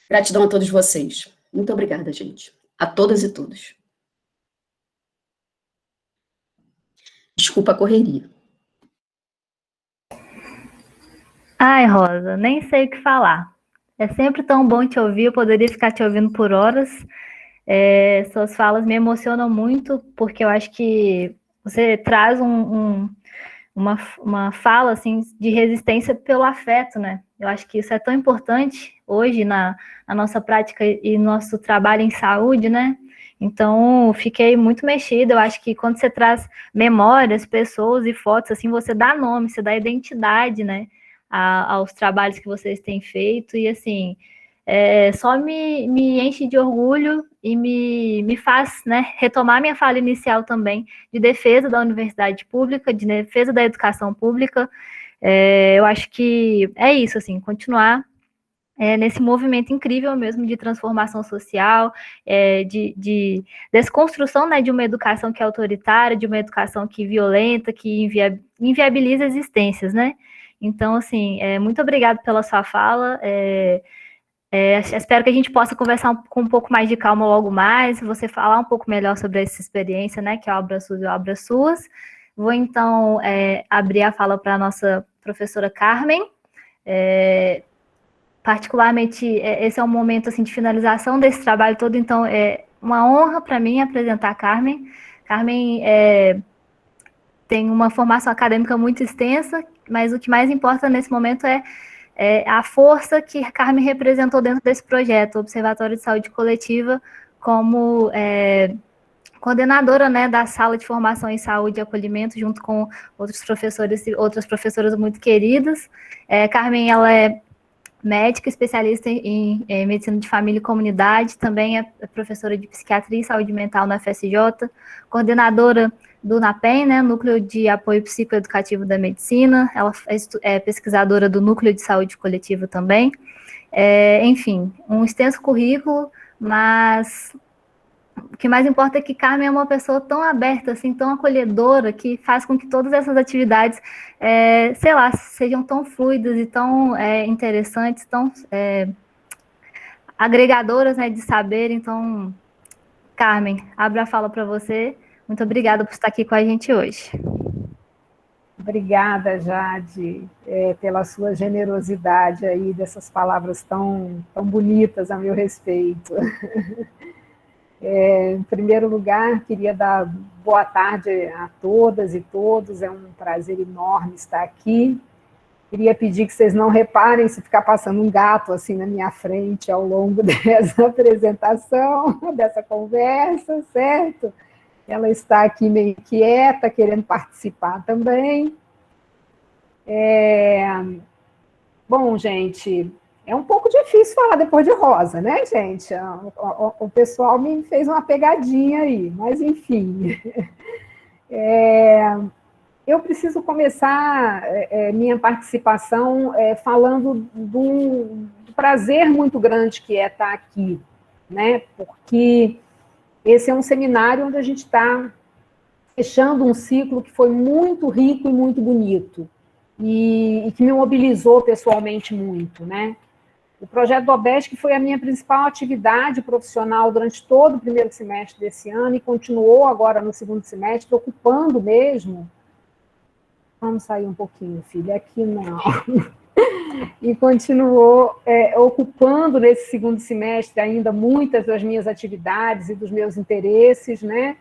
Gratidão a todos vocês. Muito obrigada, gente. a todas e todos. Desculpa a correria. Ai, Rosa, nem sei o que falar. É sempre tão bom te ouvir, eu poderia ficar te ouvindo por horas. Suas falas me emocionam muito, porque eu acho que você traz uma fala assim, de resistência pelo afeto, né? Eu acho que isso é tão importante hoje na nossa prática e nosso trabalho em saúde, né? Então, fiquei muito mexida. Eu acho que quando você traz memórias, pessoas e fotos, assim, você dá nome, você dá identidade, né? Aos trabalhos que vocês têm feito. E, assim, só me enche de orgulho e me faz, né, retomar minha fala inicial também de defesa da universidade pública, de defesa da educação pública. Eu acho que é isso, assim, continuar nesse movimento incrível mesmo de transformação social, de desconstrução, né, de uma educação que é autoritária, de uma educação que violenta, que inviabiliza existências, né? Então, assim, muito obrigada pela sua fala. Espero que a gente possa conversar com um pouco mais de calma logo mais, você falar um pouco melhor sobre essa experiência, né, que é a Obras Suas e Obras Suas. Vou, então, abrir a fala para a nossa professora Carmen. Particularmente, esse é um momento assim, de finalização desse trabalho todo, então é uma honra para mim apresentar a Carmen. Carmen tem uma formação acadêmica muito extensa, mas o que mais importa nesse momento é a força que a Carmen representou dentro desse projeto, o Observatório de Saúde Coletiva, como coordenadora, né, da Sala de Formação em Saúde e Acolhimento, junto com outros professores e outras professoras muito queridas. Carmen, ela é médica, especialista em medicina de família e comunidade, também é professora de psiquiatria e saúde mental na FSJ, coordenadora do NAPEM, né, Núcleo de Apoio Psicoeducativo da Medicina, ela é pesquisadora do Núcleo de Saúde Coletiva também. Enfim, um extenso currículo, mas o que mais importa é que Carmen é uma pessoa tão aberta, assim, tão acolhedora, que faz com que todas essas atividades, sei lá, sejam tão fluidas e tão interessantes, tão agregadoras, né, de saber. Então, Carmen, abro a fala para você. Muito obrigada por estar aqui com a gente hoje. Obrigada, Jade, pela sua generosidade aí, dessas palavras tão bonitas a meu respeito. Em primeiro lugar, queria dar boa tarde a todas e todos, é um prazer enorme estar aqui. Queria pedir que vocês não reparem se ficar passando um gato assim na minha frente ao longo dessa apresentação, dessa conversa, certo? Ela está aqui meio quieta, querendo participar também. Bom, gente, é um pouco difícil falar depois de Rosa, né, gente? O pessoal me fez uma pegadinha aí, mas enfim. Eu preciso começar minha participação falando do prazer muito grande que é estar aqui, né? Porque esse é um seminário onde a gente está fechando um ciclo que foi muito rico e muito bonito, e que me mobilizou pessoalmente muito, né? O projeto do OBESC foi a minha principal atividade profissional durante todo o primeiro semestre desse ano e continuou agora no segundo semestre, ocupando mesmo. Vamos sair um pouquinho, filha, aqui não. E continuou ocupando nesse segundo semestre ainda muitas das minhas atividades e dos meus interesses, né?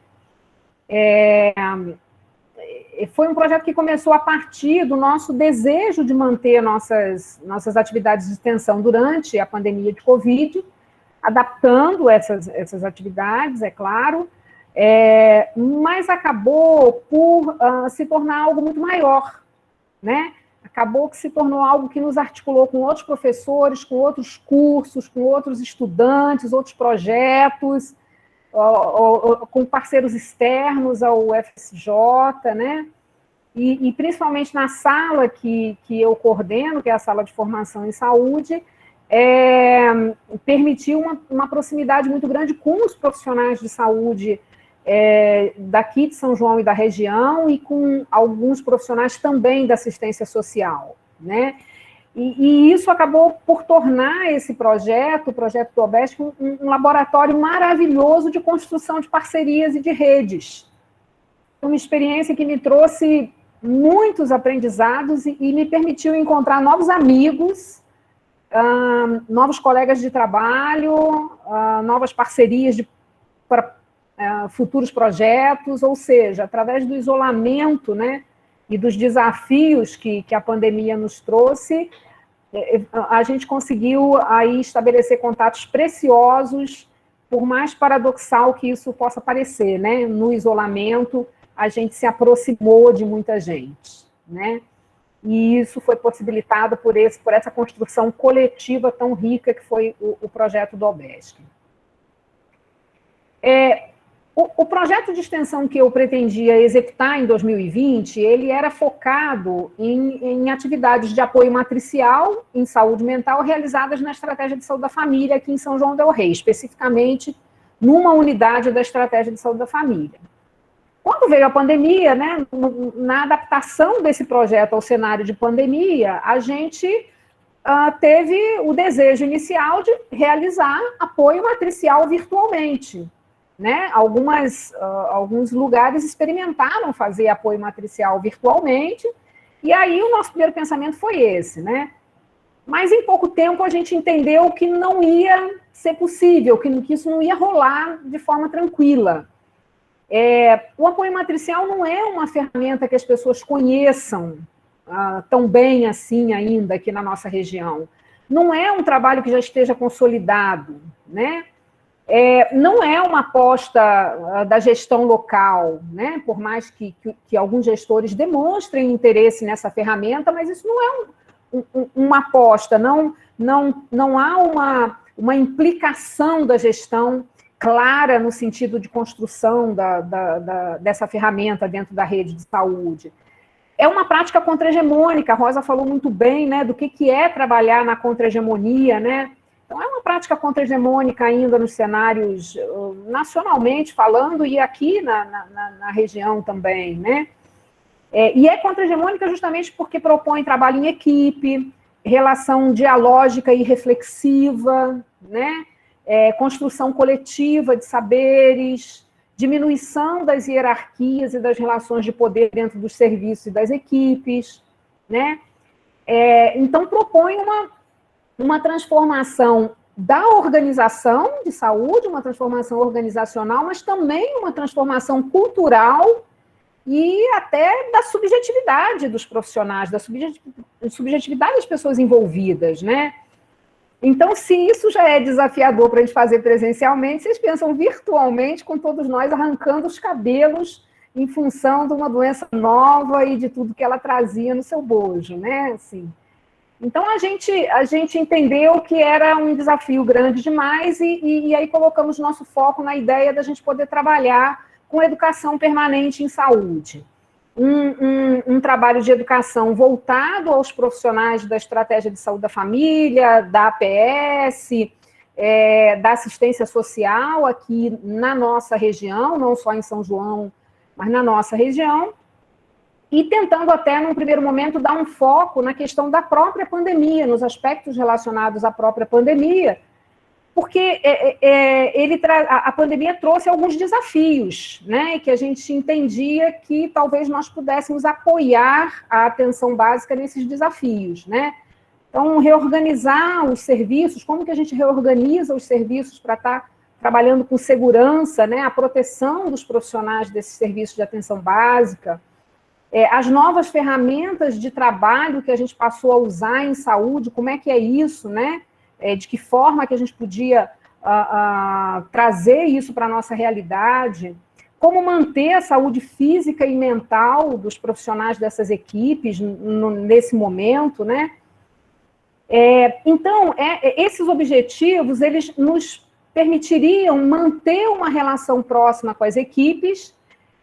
Foi um projeto que começou a partir do nosso desejo de manter nossas atividades de extensão durante a pandemia de Covid, adaptando essas atividades, é claro, mas acabou por se tornar algo muito maior, né? Acabou que se tornou algo que nos articulou com outros professores, com outros cursos, com outros estudantes, outros projetos, com parceiros externos ao UFSJ, né? E principalmente na sala que eu coordeno, que é a Sala de Formação em Saúde, permitiu uma proximidade muito grande com os profissionais de saúde daqui de São João e da região, e com alguns profissionais também da assistência social, né? E isso acabou por tornar esse projeto, o projeto do OBESC, um laboratório maravilhoso de construção de parcerias e de redes. Uma experiência que me trouxe muitos aprendizados e me permitiu encontrar novos amigos, novos colegas de trabalho, novas parcerias para futuros projetos, ou seja, através do isolamento, né, e dos desafios que a pandemia nos trouxe, a gente conseguiu aí estabelecer contatos preciosos, por mais paradoxal que isso possa parecer, né? No isolamento, a gente se aproximou de muita gente, né? E isso foi possibilitado por essa construção coletiva tão rica que foi o projeto do OBESC. O projeto de extensão que eu pretendia executar em 2020, ele era focado em atividades de apoio matricial em saúde mental realizadas na Estratégia de Saúde da Família aqui em São João del Rei, especificamente numa unidade da Estratégia de Saúde da Família. Quando veio a pandemia, né, na adaptação desse projeto ao cenário de pandemia, a gente teve o desejo inicial de realizar apoio matricial virtualmente. Né? Alguns lugares experimentaram fazer apoio matricial virtualmente, e aí o nosso primeiro pensamento foi esse, né? Mas em pouco tempo a gente entendeu que não ia ser possível, que isso não ia rolar de forma tranquila. O apoio matricial não é uma ferramenta que as pessoas conheçam tão bem assim ainda aqui na nossa região. Não é um trabalho que já esteja consolidado, né? Não é uma aposta da gestão local, né? Por mais que alguns gestores demonstrem interesse nessa ferramenta, mas isso não é uma aposta, não há uma implicação da gestão clara no sentido de construção dessa ferramenta dentro da rede de saúde. É uma prática contra-hegemônica, a Rosa falou muito bem, né, do que é trabalhar na contra-hegemonia, né? Então, é uma prática contra-hegemônica ainda nos cenários, nacionalmente falando, e aqui na região também, né? E é contra-hegemônica justamente porque propõe trabalho em equipe, relação dialógica e reflexiva, né? Construção coletiva de saberes, diminuição das hierarquias e das relações de poder dentro dos serviços e das equipes, né? Então, propõe uma transformação da organização de saúde, uma transformação organizacional, mas também uma transformação cultural e até da subjetividade dos profissionais, da subjetividade das pessoas envolvidas, né? Então, se isso já é desafiador para a gente fazer presencialmente, vocês pensam virtualmente com todos nós arrancando os cabelos em função de uma doença nova e de tudo que ela trazia no seu bojo, né? Assim, então, a gente entendeu que era um desafio grande demais e aí colocamos nosso foco na ideia da gente poder trabalhar com educação permanente em saúde. Um trabalho de educação voltado aos profissionais da Estratégia de Saúde da Família, da APS, da assistência social aqui na nossa região, não só em São João, mas na nossa região, e tentando até, num primeiro momento, dar um foco na questão da própria pandemia, nos aspectos relacionados à própria pandemia, porque a pandemia trouxe alguns desafios, né, que a gente entendia que talvez nós pudéssemos apoiar a atenção básica nesses desafios, né? Então, reorganizar os serviços, como que a gente reorganiza os serviços para estar trabalhando com segurança, né, a proteção dos profissionais desses serviços de atenção básica, as novas ferramentas de trabalho que a gente passou a usar em saúde, como é que é isso, né? De que forma que a gente podia trazer isso para a nossa realidade, como manter a saúde física e mental dos profissionais dessas equipes nesse momento, né? Então, esses objetivos, eles nos permitiriam manter uma relação próxima com as equipes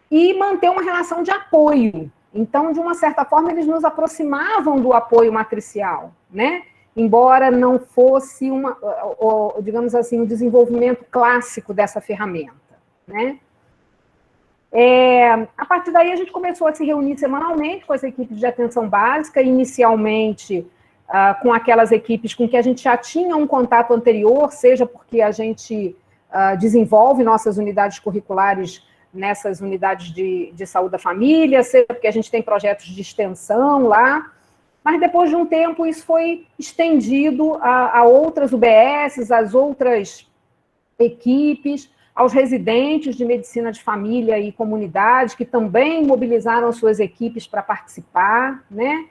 e manter uma relação de apoio. Então, de uma certa forma, eles nos aproximavam do apoio matricial, né? Embora não fosse digamos assim, um desenvolvimento clássico dessa ferramenta, né? A partir daí, a gente começou a se reunir semanalmente com as equipes de atenção básica, inicialmente com aquelas equipes com que a gente já tinha um contato anterior, seja porque a gente desenvolve nossas unidades curriculares nessas unidades de saúde da família, seja porque a gente tem projetos de extensão lá, mas depois de um tempo isso foi estendido a outras UBSs, às outras equipes, aos residentes de medicina de família e comunidade, que também mobilizaram suas equipes para participar, né?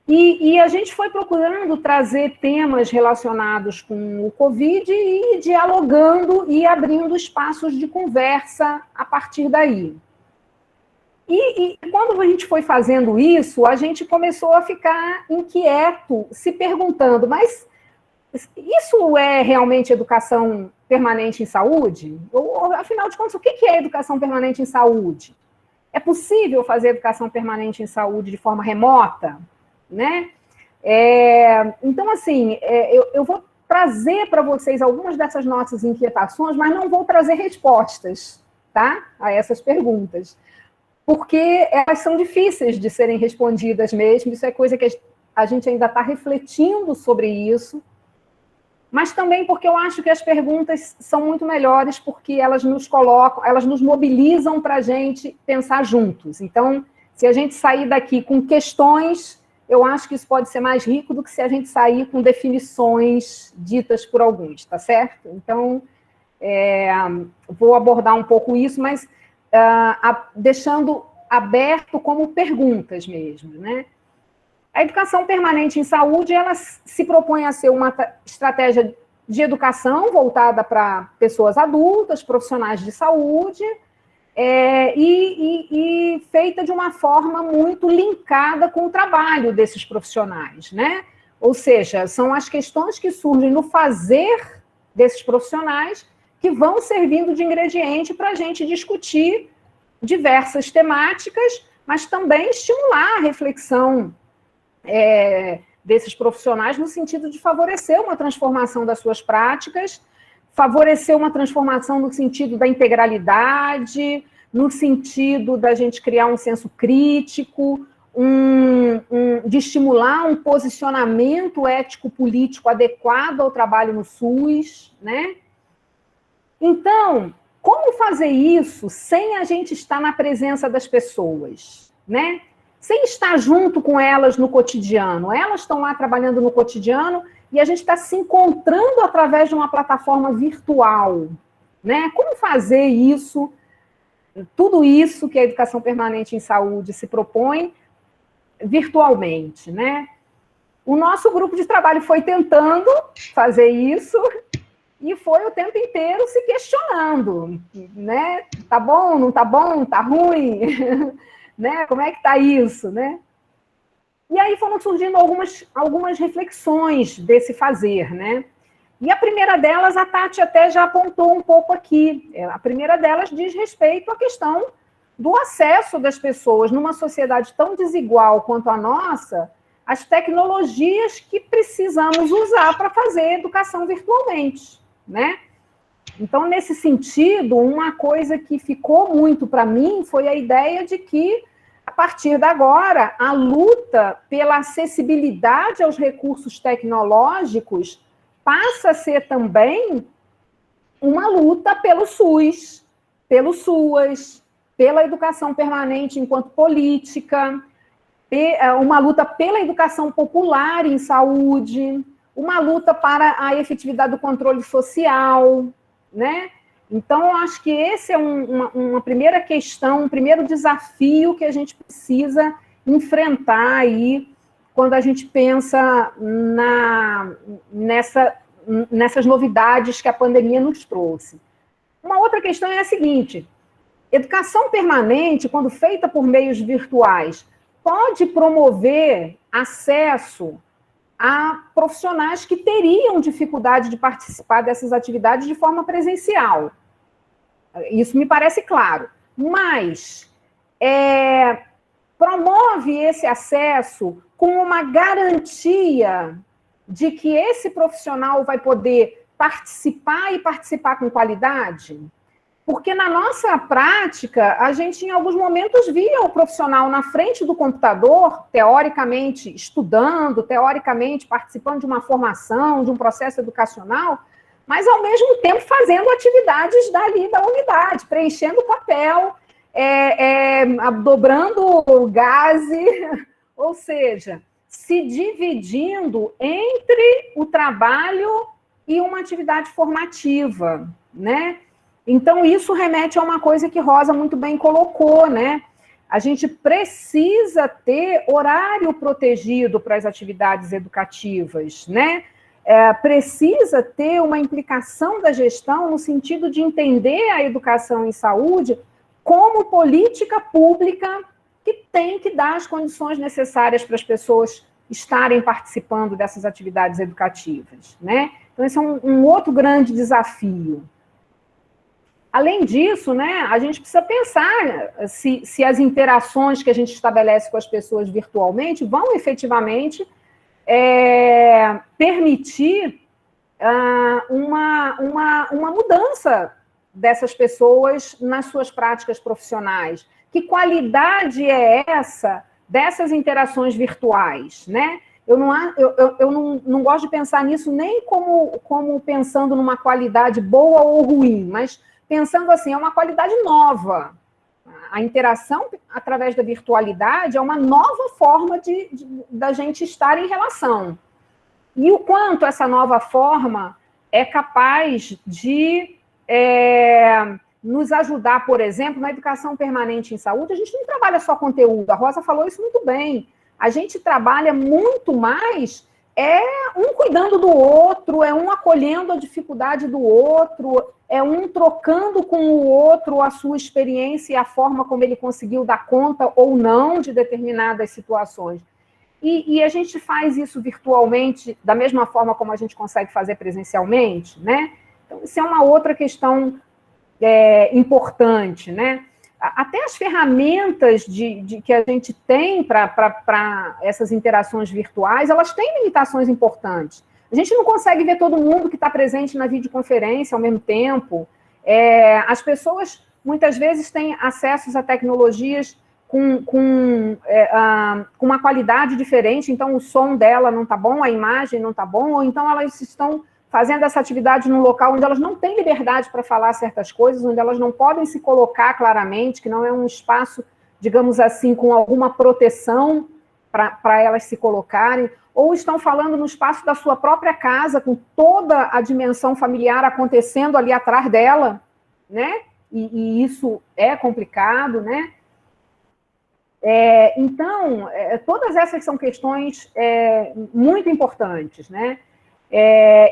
E a gente foi procurando trazer temas relacionados com o Covid e dialogando e abrindo espaços de conversa a partir daí. E quando a gente foi fazendo isso, a gente começou a ficar inquieto, se perguntando, mas isso é realmente educação permanente em saúde? Ou, afinal de contas, o que é educação permanente em saúde? É possível fazer educação permanente em saúde de forma remota? Né? Então, assim, eu vou trazer para vocês algumas dessas nossas inquietações, mas não vou trazer respostas, tá? A essas perguntas, porque elas são difíceis de serem respondidas mesmo, isso é coisa que a gente ainda está refletindo sobre isso, mas também porque eu acho que as perguntas são muito melhores, porque elas nos colocam, elas nos mobilizam para a gente pensar juntos. Então, se a gente sair daqui com questões, eu acho que isso pode ser mais rico do que se a gente sair com definições ditas por alguns, tá certo? Então, vou abordar um pouco isso, mas deixando aberto como perguntas mesmo, né? A educação permanente em saúde, ela se propõe a ser uma estratégia de educação voltada para pessoas adultas, profissionais de saúde, e feita de uma forma muito linkada com o trabalho desses profissionais, né? Ou seja, são as questões que surgem no fazer desses profissionais que vão servindo de ingrediente para a gente discutir diversas temáticas, mas também estimular a reflexão desses profissionais no sentido de favorecer uma transformação das suas práticas, favorecer uma transformação no sentido da integralidade, no sentido da gente criar um senso crítico, de estimular um posicionamento ético-político adequado ao trabalho no SUS, né? Então, como fazer isso sem a gente estar na presença das pessoas, né? Sem estar junto com elas no cotidiano. Elas estão lá trabalhando no cotidiano e a gente está se encontrando através de uma plataforma virtual, né? Como fazer isso, tudo isso que a educação permanente em saúde se propõe virtualmente, né? O nosso grupo de trabalho foi tentando fazer isso e foi o tempo inteiro se questionando, né? Tá bom, não tá bom, tá ruim, né? Como é que tá isso, né? E aí foram surgindo algumas reflexões desse fazer, né? E a primeira delas, a Tati até já apontou um pouco aqui. A primeira delas diz respeito à questão do acesso das pessoas, numa sociedade tão desigual quanto a nossa, às tecnologias que precisamos usar para fazer educação virtualmente, né? Então, nesse sentido, uma coisa que ficou muito para mim foi a ideia de que, a partir de agora, a luta pela acessibilidade aos recursos tecnológicos passa a ser também uma luta pelo SUS, pelo SUAS, pela educação permanente enquanto política, uma luta pela educação popular em saúde, uma luta para a efetividade do controle social, né? Então, eu acho que esse é uma primeira questão, um primeiro desafio que a gente precisa enfrentar aí quando a gente pensa nessas novidades que a pandemia nos trouxe. Uma outra questão é a seguinte: educação permanente, quando feita por meios virtuais, pode promover acesso a profissionais que teriam dificuldade de participar dessas atividades de forma presencial. Isso me parece claro. Mas promove esse acesso com uma garantia de que esse profissional vai poder participar e participar com qualidade? Porque na nossa prática, a gente em alguns momentos via o profissional na frente do computador, teoricamente estudando, teoricamente participando de uma formação, de um processo educacional, mas ao mesmo tempo fazendo atividades dali da unidade, preenchendo papel, dobrando gás, ou seja, se dividindo entre o trabalho e uma atividade formativa, né? Então, isso remete a uma coisa que Rosa muito bem colocou, né? A gente precisa ter horário protegido para as atividades educativas, né? Precisa ter uma implicação da gestão no sentido de entender a educação em saúde como política pública que tem que dar as condições necessárias para as pessoas estarem participando dessas atividades educativas, né? Então, esse é um outro grande desafio. Além disso, né, a gente precisa pensar se as interações que a gente estabelece com as pessoas virtualmente vão efetivamente permitir uma mudança dessas pessoas nas suas práticas profissionais. Que qualidade é essa dessas interações virtuais, né? Eu não gosto de pensar nisso nem como pensando numa qualidade boa ou ruim, mas pensando assim, é uma qualidade nova. A interação através da virtualidade é uma nova forma da gente estar em relação. E o quanto essa nova forma é capaz de nos ajudar, por exemplo, na educação permanente em saúde, a gente não trabalha só conteúdo, a Rosa falou isso muito bem. A gente trabalha muito mais um cuidando do outro, um acolhendo a dificuldade do outro, um trocando com o outro a sua experiência e a forma como ele conseguiu dar conta ou não de determinadas situações. E a gente faz isso virtualmente da mesma forma como a gente consegue fazer presencialmente, né? Então, isso é uma outra questão importante, né? Até as ferramentas que a gente tem para essas interações virtuais, elas têm limitações importantes. A gente não consegue ver todo mundo que está presente na videoconferência ao mesmo tempo. As pessoas, muitas vezes, têm acessos a tecnologias com uma qualidade diferente, então o som dela não está bom, a imagem não está bom, ou então elas estão fazendo essa atividade num local onde elas não têm liberdade para falar certas coisas, onde elas não podem se colocar claramente, que não é um espaço, digamos assim, com alguma proteção para elas se colocarem, ou estão falando no espaço da sua própria casa, com toda a dimensão familiar acontecendo ali atrás dela, né? E isso é complicado, né? Então, todas essas são questões muito importantes, né?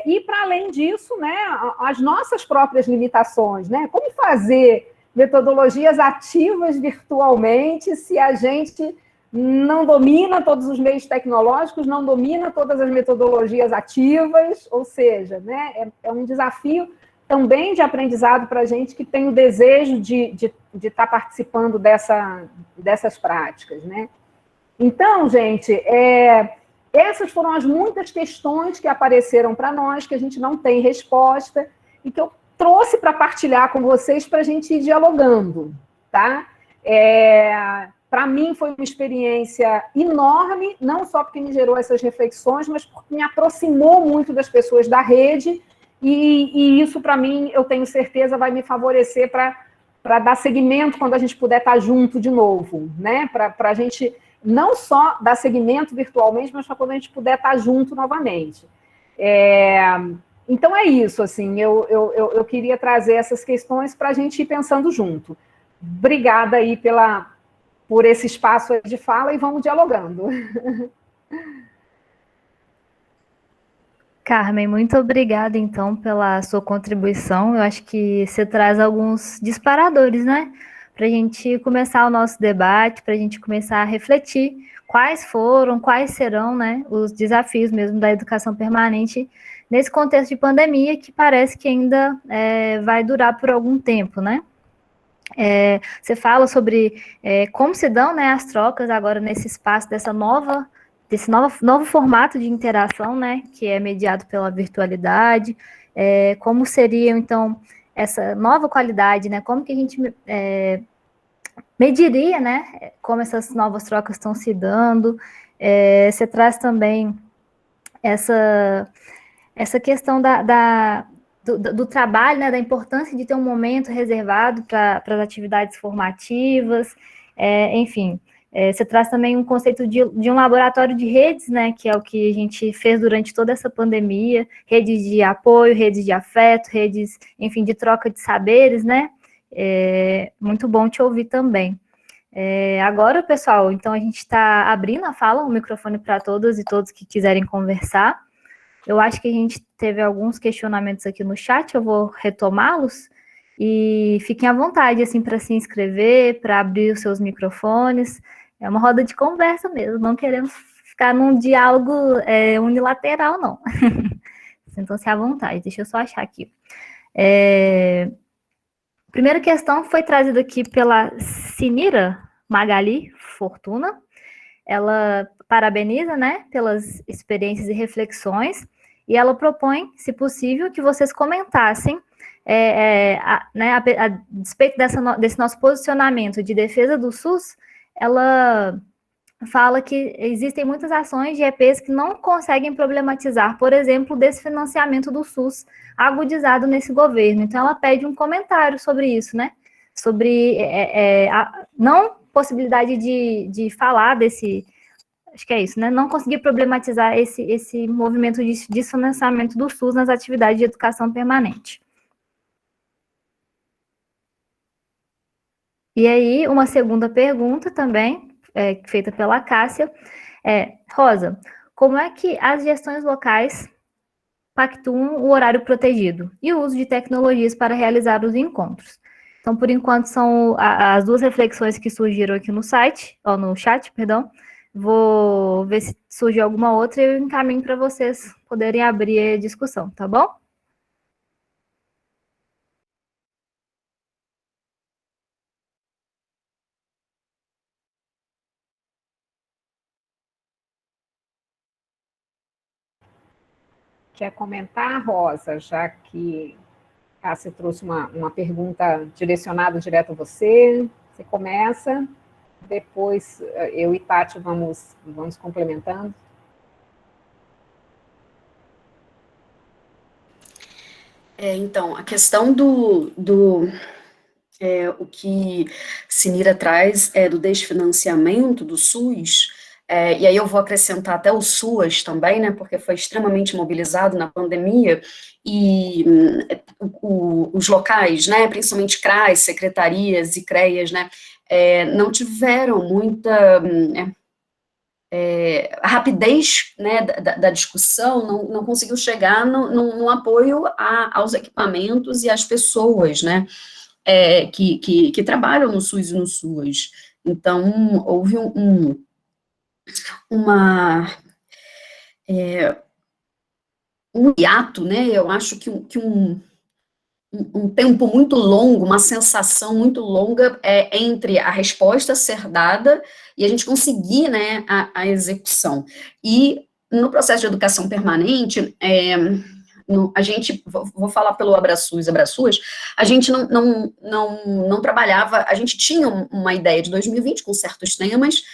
E, para além disso, né, as nossas próprias limitações, né? Como fazer metodologias ativas virtualmente se a gente não domina todos os meios tecnológicos, não domina todas as metodologias ativas, ou seja, né, é um desafio também de aprendizado para a gente que tem o desejo de estar participando dessas práticas, né? Então, gente, essas foram as muitas questões que apareceram para nós, que a gente não tem resposta, e que eu trouxe para partilhar com vocês para a gente ir dialogando, tá? Para mim foi uma experiência enorme, não só porque me gerou essas reflexões, mas porque me aproximou muito das pessoas da rede, e isso, para mim, eu tenho certeza, vai me favorecer para dar seguimento quando a gente puder estar junto de novo, né? Para a gente não só dar seguimento virtualmente, mas para quando a gente puder estar junto novamente. Então, é isso, assim, eu queria trazer essas questões para a gente ir pensando junto. Obrigada aí por esse espaço de fala e vamos dialogando. Carmen, muito obrigada, então, pela sua contribuição. Eu acho que você traz alguns disparadores, né? Para a gente começar o nosso debate, para a gente começar a refletir quais serão, né, os desafios mesmo da educação permanente nesse contexto de pandemia que parece que ainda vai durar por algum tempo, né? Você fala sobre como se dão, né, as trocas agora nesse espaço desse novo formato de interação, né, que é mediado pela virtualidade, como seriam, então, essa nova qualidade, né? Como que a gente mediria, né? Como essas novas trocas estão se dando. Você traz também essa questão do trabalho, né? Da importância de ter um momento reservado para as atividades formativas, enfim. Você traz também um conceito de um laboratório de redes, né, que é o que a gente fez durante toda essa pandemia, redes de apoio, redes de afeto, redes, enfim, de troca de saberes, né, muito bom te ouvir também. Agora, pessoal, então a gente está abrindo a fala, o microfone para todas e todos que quiserem conversar. Eu acho que a gente teve alguns questionamentos aqui no chat, eu vou retomá-los, e fiquem à vontade, assim, para se inscrever, para abrir os seus microfones. É uma roda de conversa mesmo, não queremos ficar num diálogo unilateral, não. Sintam-se à vontade, deixa eu só achar aqui. Primeira questão foi trazida aqui pela Sinira Magali Fortuna. Ela parabeniza, né, pelas experiências e reflexões, e ela propõe, se possível, que vocês comentassem, a despeito desse nosso posicionamento de defesa do SUS, ela fala que existem muitas ações de EPs que não conseguem problematizar, por exemplo, o desfinanciamento do SUS agudizado nesse governo. Então, ela pede um comentário sobre isso, né? Sobre a não possibilidade de falar desse, acho que é isso, né? Não conseguir problematizar esse movimento de desfinanciamento do SUS nas atividades de educação permanente. E aí, uma segunda pergunta também, feita pela Cássia, Rosa, como é que as gestões locais pactuam o horário protegido e o uso de tecnologias para realizar os encontros? Então, por enquanto, são as duas reflexões que surgiram aqui no site, ou no chat, perdão. Vou ver se surge alguma outra e eu encaminho para vocês poderem abrir a discussão, tá bom? Quer comentar, Rosa, já que você trouxe uma pergunta direcionada direto a você? Você começa, depois eu e Tati vamos complementando. Então, a questão o que Sinira traz do desfinanciamento do SUS, e aí eu vou acrescentar até o SUAS também, né, porque foi extremamente mobilizado na pandemia, e os locais, né, principalmente CRAs, secretarias e CREAs, né, não tiveram muita a rapidez, né, da discussão, não conseguiu chegar no apoio aos equipamentos e às pessoas, né, que trabalham no SUS e no SUAS. Então, houve um hiato, né, eu acho que um tempo muito longo, uma sensação muito longa entre a resposta ser dada e a gente conseguir, né, a execução. E no processo de educação permanente, a gente, vou falar pelo AbraSUS, a gente não trabalhava, a gente tinha uma ideia de 2020 com certos temas,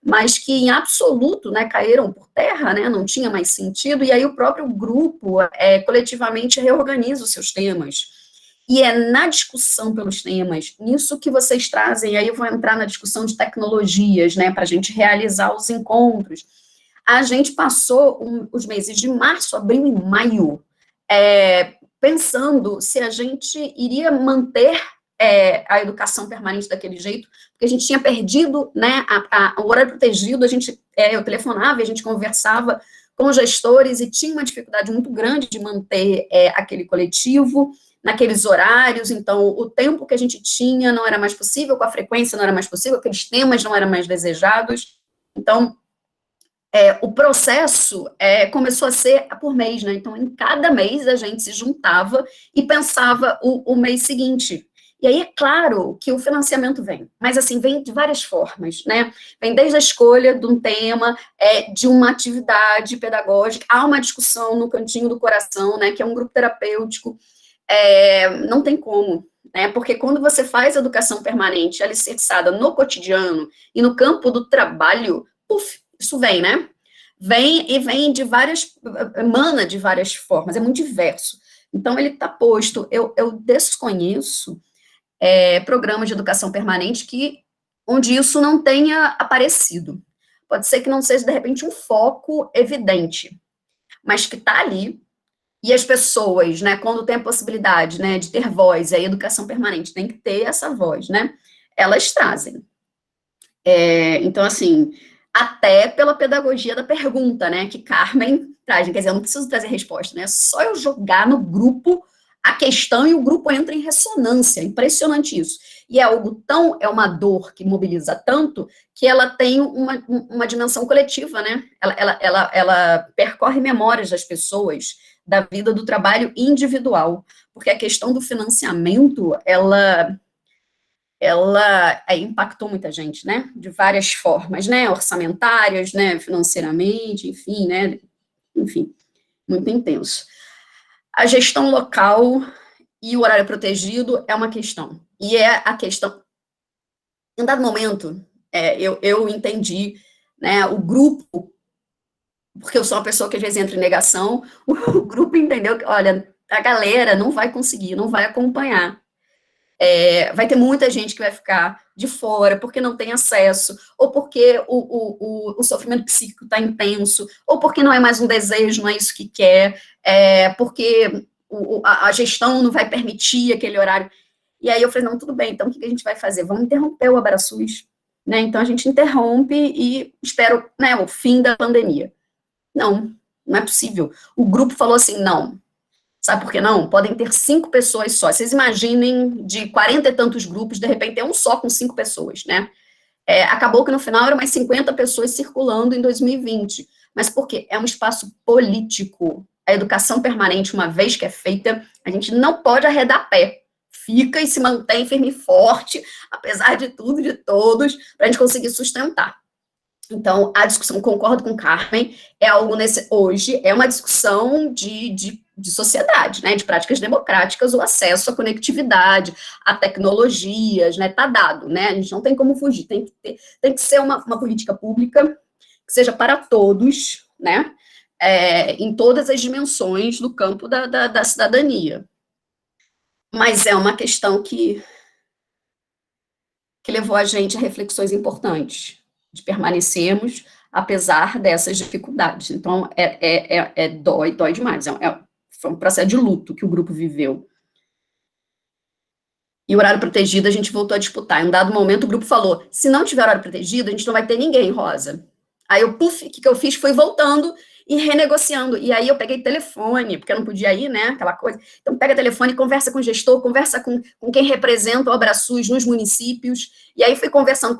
mas que em absoluto, né, caíram por terra, né, não tinha mais sentido, e aí o próprio grupo coletivamente reorganiza os seus temas. E é na discussão pelos temas, nisso que vocês trazem, aí eu vou entrar na discussão de tecnologias, né, para a gente realizar os encontros. A gente passou os meses de março, abril e maio, pensando se a gente iria manter a educação permanente daquele jeito, porque a gente tinha perdido, né, o horário protegido, eu telefonava e a gente conversava com os gestores e tinha uma dificuldade muito grande de manter aquele coletivo naqueles horários, então o tempo que a gente tinha não era mais possível, com a frequência não era mais possível, aqueles temas não eram mais desejados, então o processo começou a ser por mês, né, então em cada mês a gente se juntava e pensava o mês seguinte, e aí é claro que o financiamento vem, mas assim, vem de várias formas, né, vem desde a escolha de um tema, de uma atividade pedagógica, há uma discussão no Cantinho do Coração, né, que é um grupo terapêutico, não tem como, né? Porque quando você faz educação permanente alicerçada no cotidiano e no campo do trabalho, puf, isso vem, né? Vem e vem emana de várias formas, é muito diverso. Então, ele está posto. Eu desconheço programa de educação permanente onde isso não tenha aparecido. Pode ser que não seja, de repente, um foco evidente, mas que está ali, e as pessoas, né, quando tem a possibilidade, né, de ter voz, a educação permanente tem que ter essa voz, né, elas trazem. Então, assim, até pela pedagogia da pergunta, né, que Carmen traz, quer dizer, eu não preciso trazer resposta, né, é só eu jogar no grupo a questão e o grupo entra em ressonância, impressionante isso. E é uma dor que mobiliza tanto, que ela tem uma dimensão coletiva, né, ela percorre memórias das pessoas, da vida do trabalho individual, porque a questão do financiamento, ela impactou muita gente, né, de várias formas, né, orçamentárias, né, financeiramente, enfim, muito intenso. A gestão local e o horário protegido é uma questão, e é a questão, em dado momento, eu entendi, né, o grupo, porque eu sou uma pessoa que às vezes entra em negação, o grupo entendeu que, olha, a galera não vai conseguir, não vai acompanhar, vai ter muita gente que vai ficar de fora, porque não tem acesso, ou porque o sofrimento psíquico está intenso, ou porque não é mais um desejo, não é isso que quer, porque a gestão não vai permitir aquele horário. E aí eu falei, não, tudo bem, então o que a gente vai fazer? Vamos interromper o AbraSUS, né? Então a gente interrompe e espera, né, o fim da pandemia. Não, não é possível. O grupo falou assim, não. Sabe por que não? Podem ter 5 pessoas só. Vocês imaginem, de 40 e tantos grupos, de repente é um só com 5 pessoas, né? Acabou que no final eram mais 50 pessoas circulando em 2020. Mas por quê? É um espaço político. A educação permanente, uma vez que é feita, a gente não pode arredar pé. Fica e se mantém firme e forte, apesar de tudo, de todos, para a gente conseguir sustentar. Então, a discussão, concordo com Carmen, é algo hoje, é uma discussão de sociedade, né, de práticas democráticas, o acesso à conectividade, a tecnologias, né, tá dado, né, a gente não tem como fugir, tem que ser uma política pública que seja para todos, né, em todas as dimensões do campo da cidadania. Mas é uma questão que levou a gente a reflexões importantes, de permanecermos apesar dessas dificuldades. Então, dói demais. Foi um processo de luto que o grupo viveu. E o horário protegido a gente voltou a disputar. Em um dado momento, o grupo falou, se não tiver horário protegido, a gente não vai ter ninguém, Rosa. Aí o que eu fiz foi voltando e renegociando. E aí eu peguei telefone, porque eu não podia ir, né, aquela coisa. Então pega telefone, conversa com o gestor, conversa com quem representa o AbraSUS nos municípios. E aí fui conversando,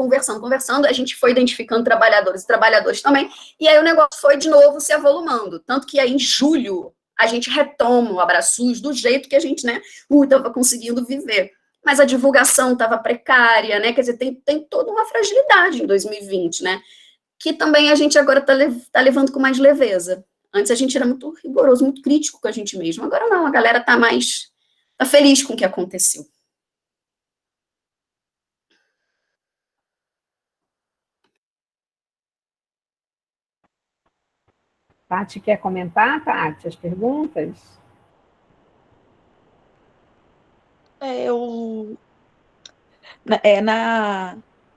a gente foi identificando trabalhadores e trabalhadoras também. E aí o negócio foi de novo se avolumando. Tanto que aí em julho a gente retoma o AbraSUS do jeito que a gente, né, estava conseguindo viver. Mas a divulgação estava precária, né, quer dizer, tem toda uma fragilidade em 2020, né, que também a gente agora está levando com mais leveza. Antes a gente era muito rigoroso, muito crítico com a gente mesmo. Agora não, a galera está feliz com o que aconteceu. Tati, quer comentar, Tati, as perguntas?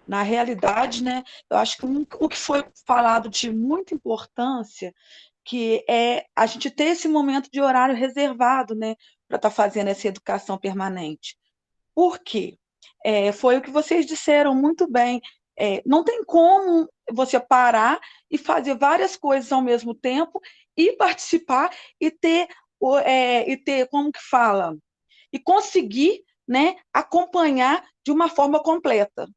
Na realidade, né, eu acho que o que foi falado de muita importância, que é a gente ter esse momento de horário reservado, né, para estar fazendo essa educação permanente. Por quê? Foi o que vocês disseram muito bem. Não tem como você parar e fazer várias coisas ao mesmo tempo e participar e ter, como que fala? E conseguir, né, acompanhar de uma forma completa,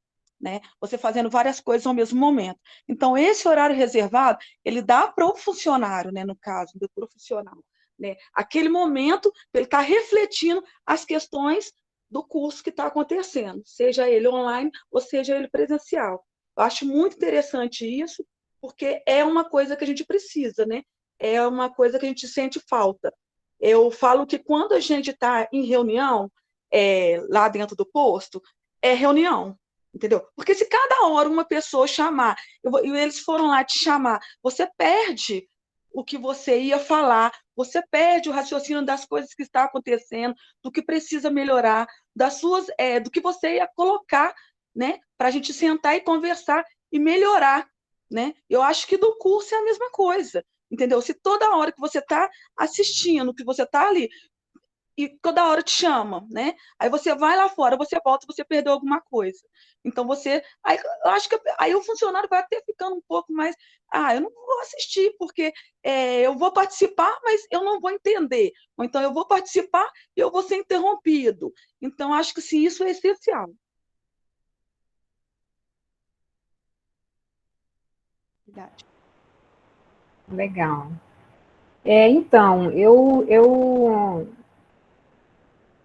né? Você fazendo várias coisas ao mesmo momento. Então, esse horário reservado, ele dá para o funcionário, né, no caso, do profissional, né, aquele momento para ele estar refletindo as questões do curso que está acontecendo, seja ele online ou seja ele presencial. Eu acho muito interessante isso, porque é uma coisa que a gente precisa, né? É uma coisa que a gente sente falta. Eu falo que quando a gente está em reunião, lá dentro do posto, é reunião, entendeu? Porque se cada hora uma pessoa chamar, e eles foram lá te chamar, você perde o que você ia falar, você perde o raciocínio das coisas que estão acontecendo, do que precisa melhorar, do que você ia colocar, né, para a gente sentar e conversar e melhorar, né? Eu acho que do curso é a mesma coisa, entendeu? Se toda hora que você está assistindo, que você está ali, e toda hora te chama, né? Aí você vai lá fora, você volta, você perdeu alguma coisa. Então aí eu acho que aí o funcionário vai até ficando um pouco mais, eu não vou assistir porque eu vou participar, mas eu não vou entender. Ou então eu vou participar e eu vou ser interrompido. Então acho que sim, isso é essencial. Verdade. Legal. Então,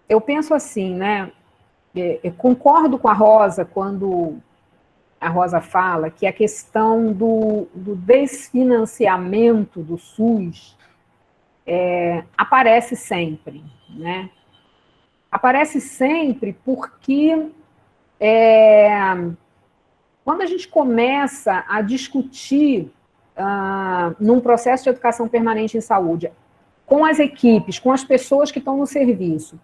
eu penso assim, né? Eu concordo com a Rosa quando a Rosa fala que a questão do desfinanciamento do SUS aparece sempre, né? Aparece sempre porque quando a gente começa a discutir num processo de educação permanente em saúde, com as equipes, com as pessoas que estão no serviço,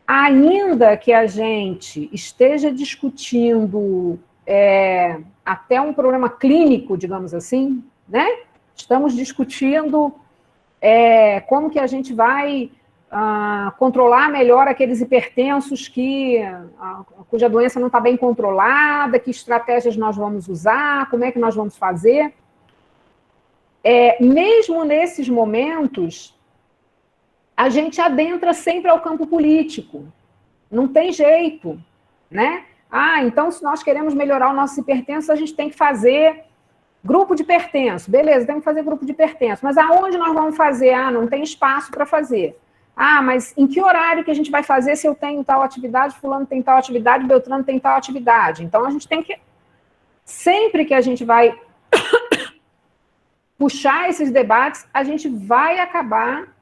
ainda que a gente esteja discutindo até um problema clínico, digamos assim, né? Estamos discutindo como que a gente vai controlar melhor aqueles hipertensos cuja doença não está bem controlada, que estratégias nós vamos usar, como é que nós vamos fazer. Mesmo nesses momentos, a gente adentra sempre ao campo político. Não tem jeito, né? Então, se nós queremos melhorar o nosso hipertenso, a gente tem que fazer grupo de hipertenso. Beleza, tem que fazer grupo de hipertenso. Mas aonde nós vamos fazer? Não tem espaço para fazer. Mas em que horário que a gente vai fazer se eu tenho tal atividade, fulano tem tal atividade, Beltrano tem tal atividade? Então, a gente tem que... Sempre que a gente vai puxar esses debates, a gente vai acabar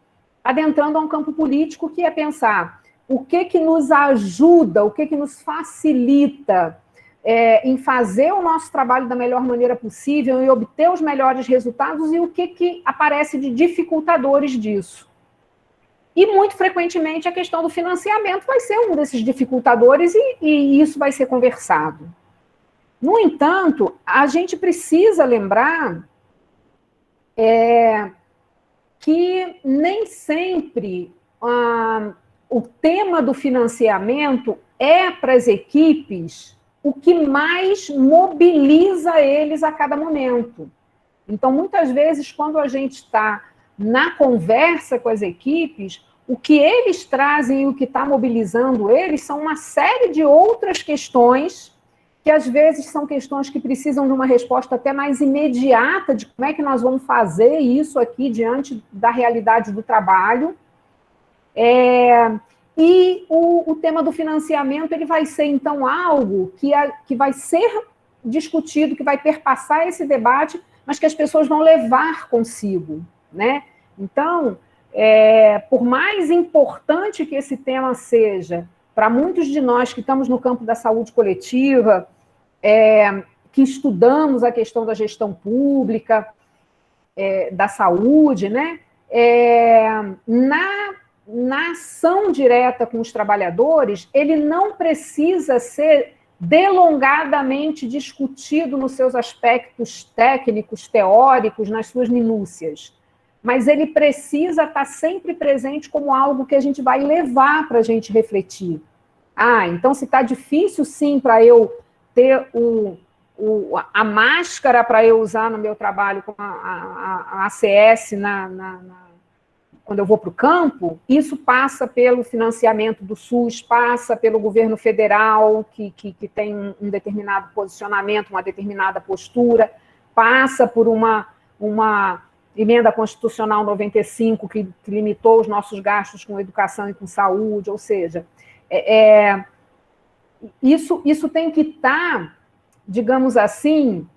adentrando a um campo político que é pensar o que nos ajuda, o que nos facilita em fazer o nosso trabalho da melhor maneira possível e obter os melhores resultados e o que aparece de dificultadores disso. E, muito frequentemente, a questão do financiamento vai ser um desses dificultadores e isso vai ser conversado. No entanto, a gente precisa lembrar que nem sempre o tema do financiamento é para as equipes o que mais mobiliza eles a cada momento. Então, muitas vezes, quando a gente está na conversa com as equipes, o que eles trazem e o que está mobilizando eles são uma série de outras questões que, às vezes, são questões que precisam de uma resposta até mais imediata de como é que nós vamos fazer isso aqui diante da realidade do trabalho. E o tema do financiamento ele vai ser, então, algo que vai ser discutido, que vai perpassar esse debate, mas que as pessoas vão levar consigo, né? Então, por mais importante que esse tema seja, para muitos de nós que estamos no campo da saúde coletiva, que estudamos a questão da gestão pública, da saúde, né? Na ação direta com os trabalhadores, ele não precisa ser delongadamente discutido nos seus aspectos técnicos, teóricos, nas suas minúcias. Mas ele precisa estar sempre presente como algo que a gente vai levar para a gente refletir. Então se está difícil, sim, para eu ter a máscara para eu usar no meu trabalho com a ACS quando eu vou para o campo, isso passa pelo financiamento do SUS, passa pelo governo federal, que tem um determinado posicionamento, uma determinada postura, passa por uma emenda constitucional 95 que limitou os nossos gastos com educação e com saúde, ou seja, isso tem que estar, digamos assim,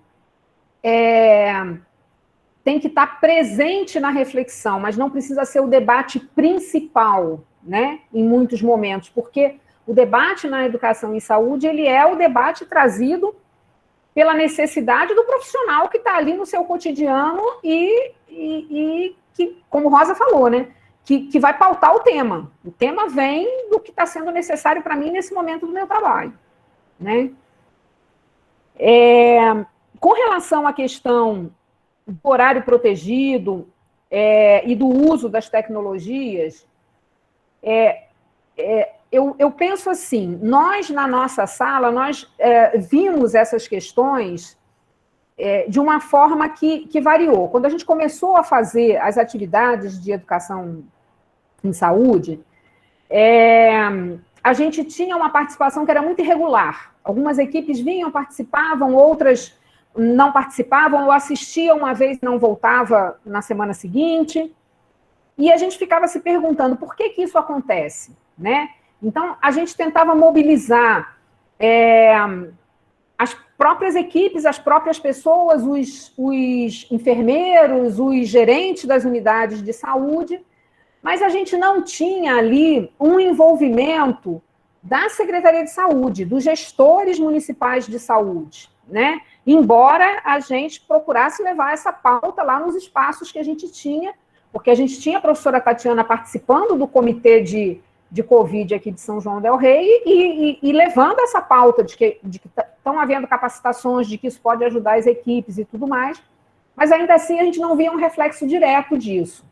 tem que estar presente na reflexão, mas não precisa ser o debate principal, né, em muitos momentos, porque o debate na educação e saúde, ele é o debate trazido pela necessidade do profissional que está ali no seu cotidiano e que, como Rosa falou, né, que vai pautar o tema. O tema vem do que está sendo necessário para mim nesse momento do meu trabalho, né? Com relação à questão do horário protegido e do uso das tecnologias, eu penso assim, nós, na nossa sala, nós vimos essas questões de uma forma que variou. Quando a gente começou a fazer as atividades de educação em saúde, a gente tinha uma participação que era muito irregular. Algumas equipes vinham, participavam, outras não participavam, ou assistiam uma vez e não voltava na semana seguinte. E a gente ficava se perguntando por que isso acontece, né? Então, a gente tentava mobilizar as próprias equipes, as próprias pessoas, os enfermeiros, os gerentes das unidades de saúde, mas a gente não tinha ali um envolvimento da Secretaria de Saúde, dos gestores municipais de saúde, né? Embora a gente procurasse levar essa pauta lá nos espaços que a gente tinha, porque a gente tinha a professora Tatiana participando do comitê de Covid aqui de São João del Rei e levando essa pauta de que estão havendo capacitações, de que isso pode ajudar as equipes e tudo mais, mas ainda assim a gente não via um reflexo direto disso.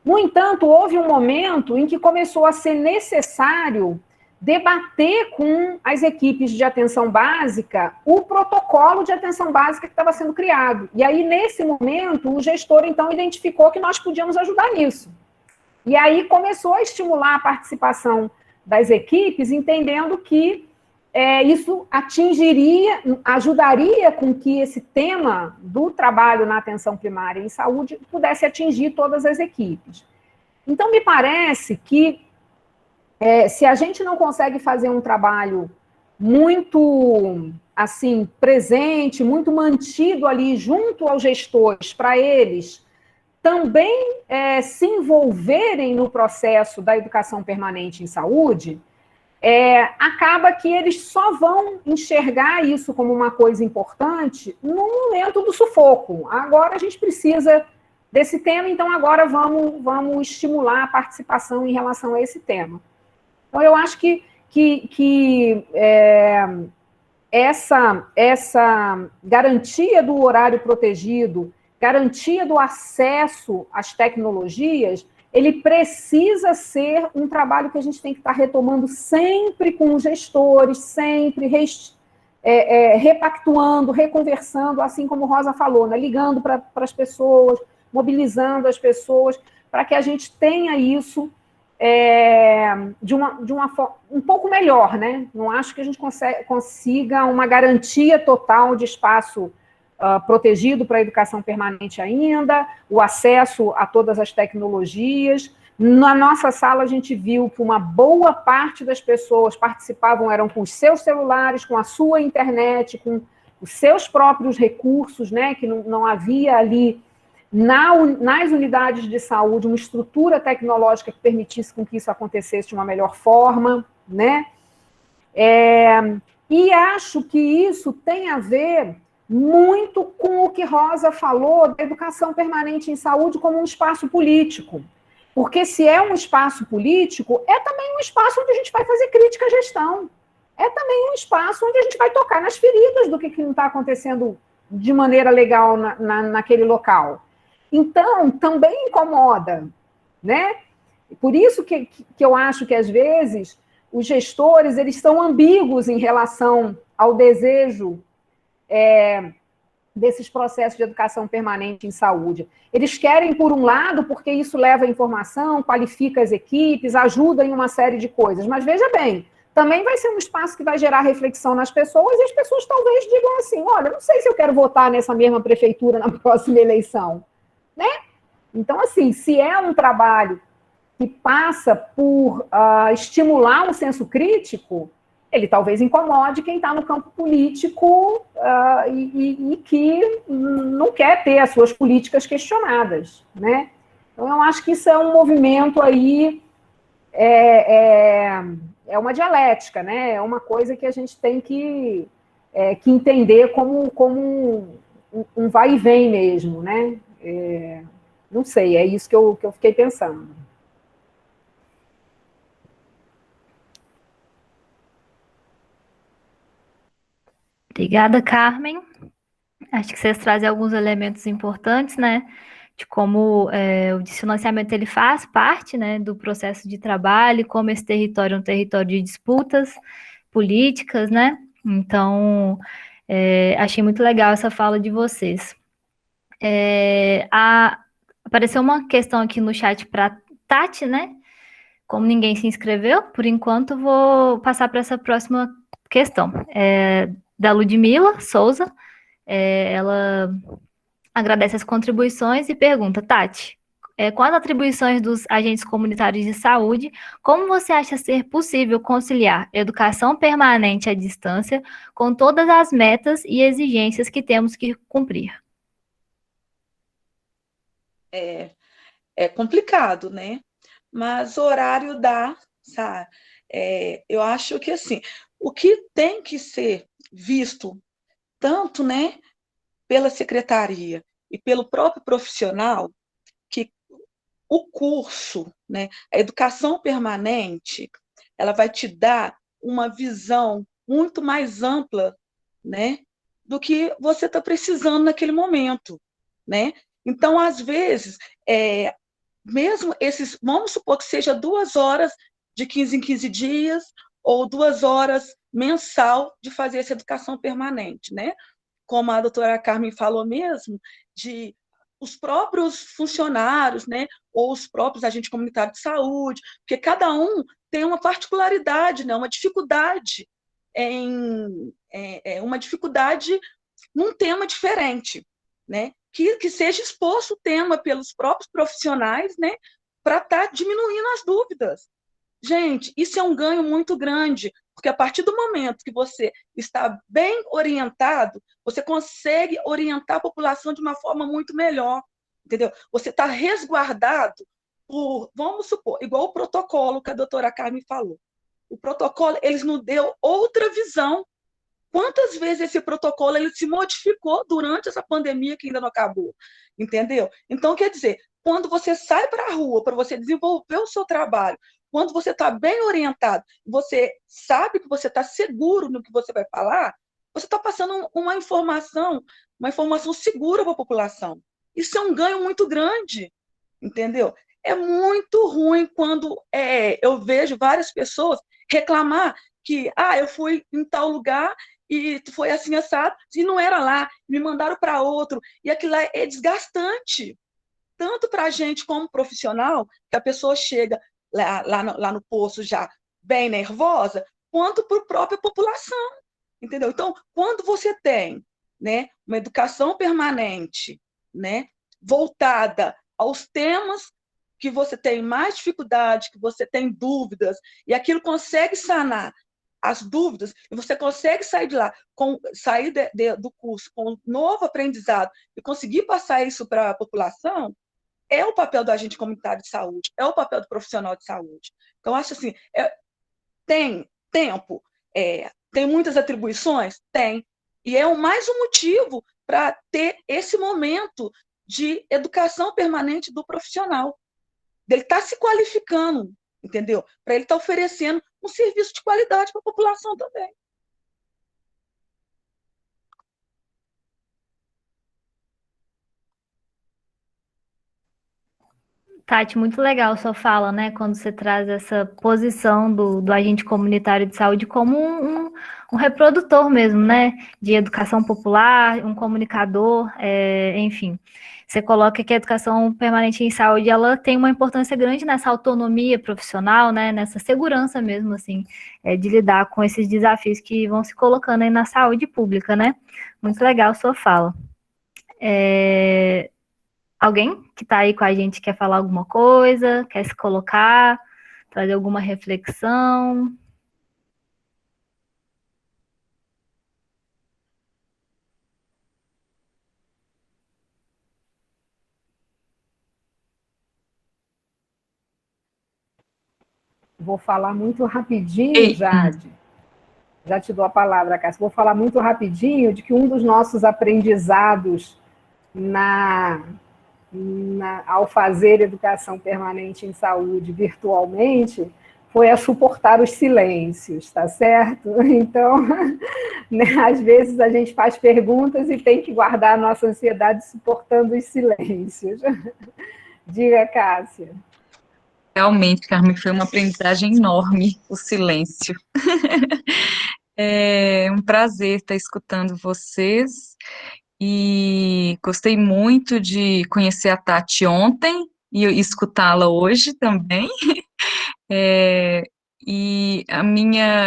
No entanto, houve um momento em que começou a ser necessário debater com as equipes de atenção básica o protocolo de atenção básica que estava sendo criado. E aí, nesse momento, o gestor, então, identificou que nós podíamos ajudar nisso. E aí começou a estimular a participação das equipes, entendendo que isso ajudaria com que esse tema do trabalho na atenção primária em saúde pudesse atingir todas as equipes. Então, me parece que se a gente não consegue fazer um trabalho muito, assim, presente, muito mantido ali junto aos gestores, para eles também se envolverem no processo da educação permanente em saúde, acaba que eles só vão enxergar isso como uma coisa importante no momento do sufoco. Agora a gente precisa desse tema, então agora vamos estimular a participação em relação a esse tema. Então, eu acho que essa garantia do horário protegido, garantia do acesso às tecnologias, ele precisa ser um trabalho que a gente tem que estar retomando sempre com os gestores, sempre repactuando, reconversando, assim como Rosa falou, né? Ligando para as pessoas, mobilizando as pessoas, para que a gente tenha isso de uma forma um pouco melhor, né? Não acho que a gente consiga uma garantia total de espaço protegido para a educação permanente ainda, o acesso a todas as tecnologias. Na nossa sala, a gente viu que uma boa parte das pessoas participavam, eram com os seus celulares, com a sua internet, com os seus próprios recursos, né? Que não havia ali nas unidades de saúde uma estrutura tecnológica que permitisse com que isso acontecesse de uma melhor forma, né? E acho que isso tem a ver muito com o que Rosa falou da educação permanente em saúde como um espaço político. Porque se é um espaço político, é também um espaço onde a gente vai fazer crítica à gestão. É também um espaço onde a gente vai tocar nas feridas do que não está acontecendo de maneira legal naquele local. Então, também incomoda, né? Por isso que eu acho que, às vezes, os gestores eles são ambíguos em relação ao desejo desses processos de educação permanente em saúde. Eles querem, por um lado, porque isso leva a informação, qualifica as equipes, ajuda em uma série de coisas. Mas, veja bem, também vai ser um espaço que vai gerar reflexão nas pessoas e as pessoas talvez digam assim, olha, não sei se eu quero votar nessa mesma prefeitura na próxima eleição. Né? Então, assim, se é um trabalho que passa por estimular um senso crítico, ele talvez incomode quem está no campo político e que não quer ter as suas políticas questionadas, né? Então, eu acho que isso é um movimento aí, é uma dialética, né? É uma coisa que a gente tem que entender como um vai e vem mesmo, né? Não sei, é isso que eu fiquei pensando. Obrigada, Carmen. Acho que vocês trazem alguns elementos importantes, né? De como o distanciamento ele faz parte, né, do processo de trabalho, como esse território é um território de disputas políticas, né? Então, achei muito legal essa fala de vocês. Apareceu uma questão aqui no chat para Tati, né? Como ninguém se inscreveu, por enquanto vou passar para essa próxima questão. Da Ludmila Souza. Ela agradece as contribuições e pergunta, Tati, com as atribuições dos agentes comunitários de saúde, como você acha ser possível conciliar educação permanente à distância com todas as metas e exigências que temos que cumprir? É complicado, né? Mas o horário dá, sabe? Eu acho que, assim, o que tem que ser visto tanto, né, pela secretaria e pelo próprio profissional, que o curso, né, a educação permanente, ela vai te dar uma visão muito mais ampla, né, do que você está precisando naquele momento, né? Então, às vezes, mesmo esses, vamos supor que seja 2 horas de 15 em 15 dias, ou 2 horas mensal de fazer essa educação permanente, né? Como a doutora Carmen falou mesmo, de os próprios funcionários, né, ou os próprios agentes comunitários de saúde, porque cada um tem uma particularidade, né, uma dificuldade uma dificuldade num tema diferente, né, que seja exposto o tema pelos próprios profissionais, né, para estar diminuindo as dúvidas. Gente, isso é um ganho muito grande, porque a partir do momento que você está bem orientado, você consegue orientar a população de uma forma muito melhor, entendeu? Você está resguardado por, vamos supor, igual o protocolo que a doutora Carmen falou. O protocolo, eles nos deu outra visão. Quantas vezes esse protocolo ele se modificou durante essa pandemia que ainda não acabou, entendeu? Então, quer dizer, quando você sai para a rua para você desenvolver o seu trabalho, quando você está bem orientado, você sabe que você está seguro no que você vai falar, você está passando uma informação segura para a população. Isso é um ganho muito grande, entendeu? É muito ruim quando eu vejo várias pessoas reclamar que eu fui em tal lugar e foi assim assado, e não era lá, me mandaram para outro, e aquilo lá é desgastante, tanto para a gente como profissional, que a pessoa chega lá no posto já bem nervosa, quanto para a própria população, entendeu? Então, quando você tem, né, uma educação permanente, né, voltada aos temas que você tem mais dificuldade, que você tem dúvidas, e aquilo consegue sanar as dúvidas, e você consegue sair de lá, sair do curso com um novo aprendizado e conseguir passar isso para a população, é o papel do agente comunitário de saúde, é o papel do profissional de saúde. Então, acho assim, tem tempo, tem muitas atribuições? Tem. E é mais um motivo para ter esse momento de educação permanente do profissional. Ele está se qualificando, entendeu? Para ele estar oferecendo um serviço de qualidade para a população também. Tati, muito legal a sua fala, né? Quando você traz essa posição do agente comunitário de saúde como um reprodutor mesmo, né? De educação popular, um comunicador, enfim. Você coloca que a educação permanente em saúde, ela tem uma importância grande nessa autonomia profissional, né? Nessa segurança mesmo, assim, de lidar com esses desafios que vão se colocando aí na saúde pública, né? Muito legal a sua fala. Alguém que está aí com a gente quer falar alguma coisa, quer se colocar, trazer alguma reflexão? Vou falar muito rapidinho, Jade. Já te dou a palavra, Cássia. Vou falar muito rapidinho de que um dos nossos aprendizados ao fazer educação permanente em saúde virtualmente foi a suportar os silêncios, tá certo? Então, né, às vezes a gente faz perguntas e tem que guardar a nossa ansiedade suportando os silêncios. Diga, Cássia. Realmente, Carmen, foi uma aprendizagem enorme o silêncio. É um prazer estar escutando vocês e gostei muito de conhecer a Tati ontem e escutá-la hoje também. Eu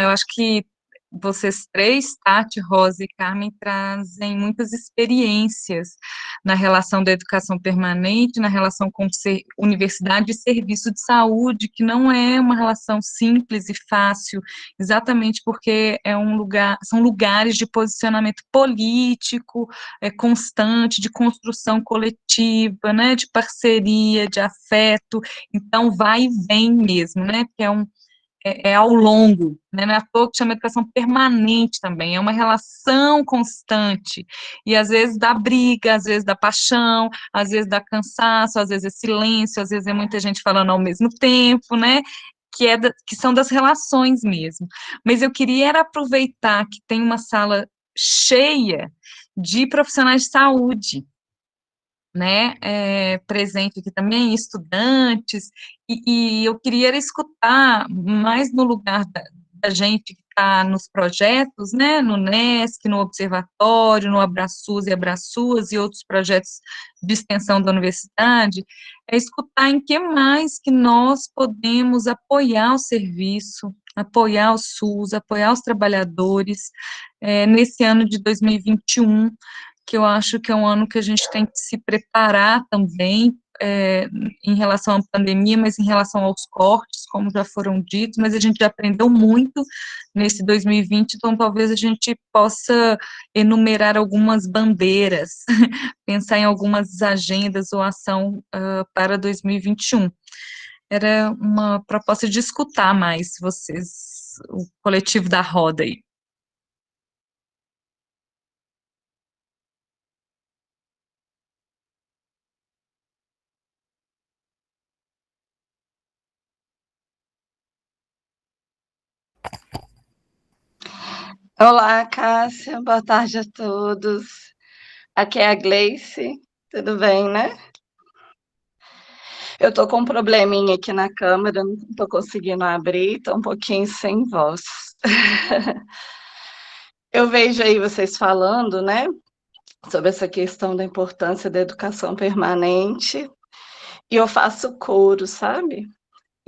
acho que vocês três, Tati, Rosa e Carmen, trazem muitas experiências na relação da educação permanente, na relação com universidade e serviço de saúde, que não é uma relação simples e fácil, exatamente porque são lugares de posicionamento político, constante, de construção coletiva, né, de parceria, de afeto, então vai e vem mesmo, né, porque é ao longo, né? Não é à toa que chama educação permanente também, é uma relação constante, e às vezes dá briga, às vezes dá paixão, às vezes dá cansaço, às vezes é silêncio, às vezes é muita gente falando ao mesmo tempo, né? Que são das relações mesmo. Mas eu queria era aproveitar que tem uma sala cheia de profissionais de saúde, né, presente aqui também, estudantes, e eu queria era escutar mais no lugar da gente que está nos projetos, né, no NESC, no Observatório, no Abraçus e Abraçuas e outros projetos de extensão da universidade, escutar em que mais que nós podemos apoiar o serviço, apoiar o SUS, apoiar os trabalhadores, nesse ano de 2021, que eu acho que é um ano que a gente tem que se preparar também, em relação à pandemia, mas em relação aos cortes, como já foram ditos, mas a gente já aprendeu muito nesse 2020, então talvez a gente possa enumerar algumas bandeiras, pensar em algumas agendas ou ação para 2021. Era uma proposta de escutar mais vocês, o coletivo da roda aí. Olá, Cássia, boa tarde a todos. Aqui é a Gleice, tudo bem, né? Eu tô com um probleminha aqui na câmera, não tô conseguindo abrir, tô um pouquinho sem voz. Eu vejo aí vocês falando, né, sobre essa questão da importância da educação permanente, e eu faço coro, sabe?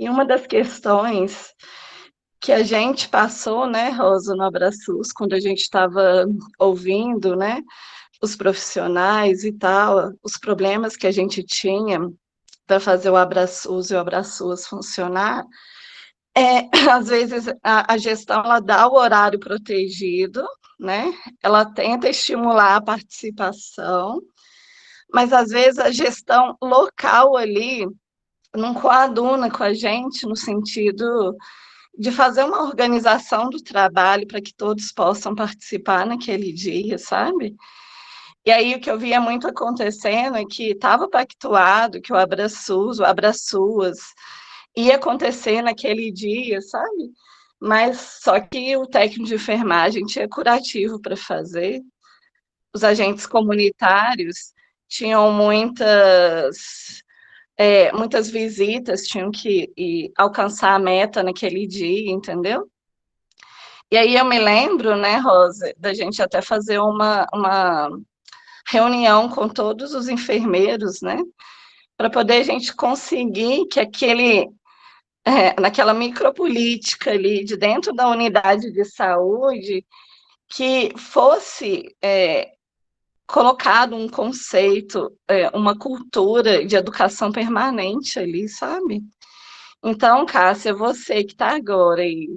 E uma das questões que a gente passou, né, Rosa, no Abraçus, quando a gente estava ouvindo, né, os profissionais e tal, os problemas que a gente tinha para fazer o Abraçus e o Abraçuas funcionar, às vezes a gestão ela dá o horário protegido, né? Ela tenta estimular a participação, mas às vezes a gestão local ali não coaduna com a gente no sentido de fazer uma organização do trabalho para que todos possam participar naquele dia, sabe? E aí o que eu via muito acontecendo é que estava pactuado que o Abraçus, o Abraçuas, ia acontecer naquele dia, sabe? Mas só que o técnico de enfermagem tinha curativo para fazer, os agentes comunitários tinham muitas visitas, tinham que alcançar a meta naquele dia, entendeu? E aí eu me lembro, né, Rosa, da gente até fazer uma reunião com todos os enfermeiros, né, para poder a gente conseguir que naquela micropolítica ali de dentro da unidade de saúde, que fosse colocado um conceito, uma cultura de educação permanente ali, sabe? Então, Cássia, você que está agora aí,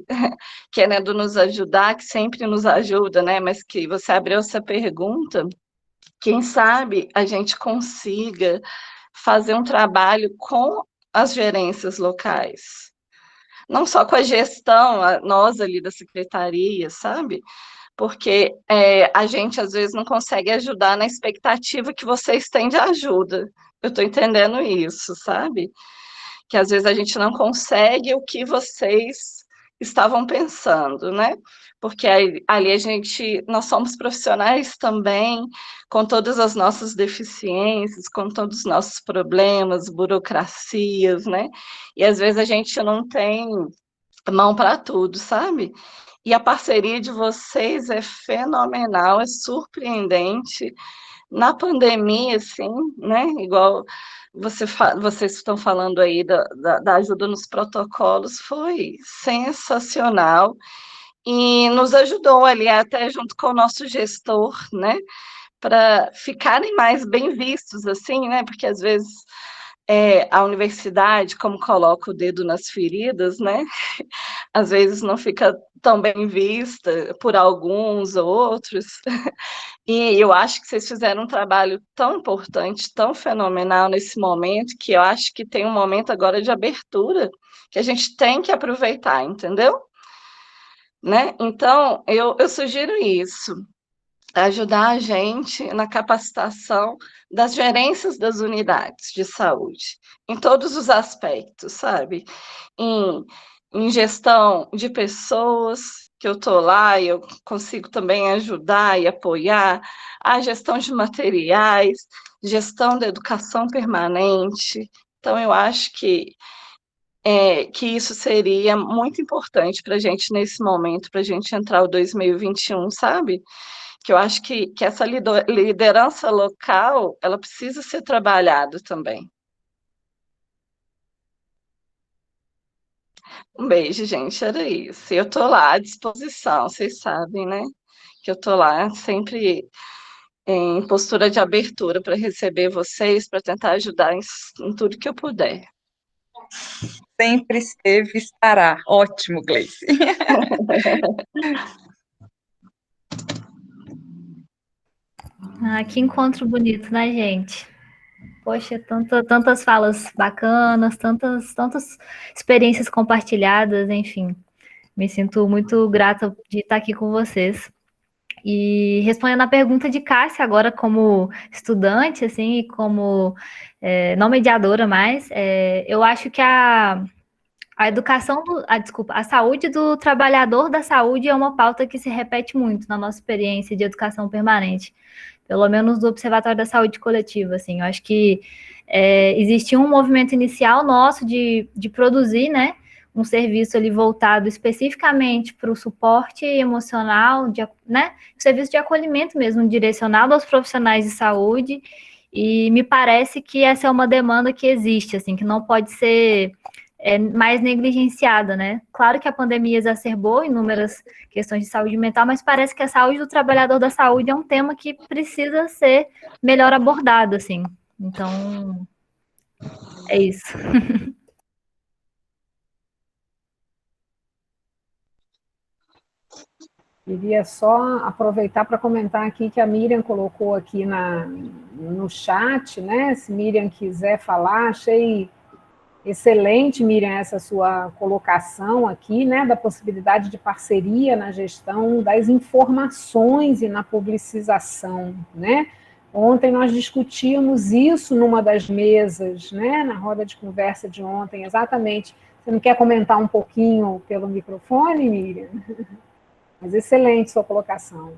querendo nos ajudar, que sempre nos ajuda, né? Mas que você abriu essa pergunta, quem sabe a gente consiga fazer um trabalho com as gerências locais. não só com a gestão, nós ali da secretaria, sabe? Porque a gente às vezes não consegue ajudar na expectativa que vocês têm de ajuda. Eu estou entendendo isso, sabe? Que às vezes a gente não consegue o que vocês estavam pensando, né? Porque ali nós somos profissionais também, com todas as nossas deficiências, com todos os nossos problemas, burocracias, né? E às vezes a gente não tem mão para tudo, sabe? E a parceria de vocês é fenomenal, é surpreendente. Na pandemia, assim, né? Igual vocês estão falando aí da ajuda nos protocolos, foi sensacional e nos ajudou ali até junto com o nosso gestor, né? Para ficarem mais bem vistos, assim, né? Porque às vezes a universidade, como coloca o dedo nas feridas, né? Às vezes não fica tão bem vista por alguns ou outros. E eu acho que vocês fizeram um trabalho tão importante, tão fenomenal nesse momento, que eu acho que tem um momento agora de abertura que a gente tem que aproveitar, entendeu? Né? Então, eu sugiro isso, ajudar a gente na capacitação das gerências das unidades de saúde, em todos os aspectos, sabe? Em, em gestão de pessoas, que eu estou lá e eu consigo também ajudar e apoiar, a gestão de materiais, gestão da educação permanente. Então, eu acho que isso seria muito importante para a gente nesse momento, para a gente entrar o 2021, sabe? Que eu acho que essa liderança local, ela precisa ser trabalhada também. Um beijo, gente, era isso. Eu tô lá à disposição, vocês sabem, né? Que eu tô lá sempre em postura de abertura para receber vocês, para tentar ajudar em tudo que eu puder. Sempre esteve e estará. Ótimo, Gleice. Ah, que encontro bonito, né, gente? Poxa, tantas falas bacanas, tantas experiências compartilhadas, enfim. Me sinto muito grata de estar aqui com vocês. E respondendo a pergunta de Cássia, agora como estudante, assim, e como não mediadora mais, eu acho que a educação, a saúde do trabalhador da saúde é uma pauta que se repete muito na nossa experiência de educação permanente, pelo menos do Observatório da Saúde Coletiva, assim, eu acho que existia um movimento inicial nosso de produzir, né, um serviço ali voltado especificamente para o suporte emocional, né, um serviço de acolhimento mesmo, direcionado aos profissionais de saúde, e me parece que essa é uma demanda que existe, assim, que não pode ser mais negligenciada, né? Claro que a pandemia exacerbou inúmeras questões de saúde mental, mas parece que a saúde do trabalhador da saúde é um tema que precisa ser melhor abordado, assim. Então, é isso. Queria só aproveitar para comentar aqui que a Miriam colocou aqui no chat, né? Se Miriam quiser falar, achei excelente, Miriam, essa sua colocação aqui, né? Da possibilidade de parceria na gestão das informações e na publicização, né? Ontem nós discutimos isso numa das mesas, né? Na roda de conversa de ontem, exatamente. Você não quer comentar um pouquinho pelo microfone, Miriam? Mas excelente sua colocação.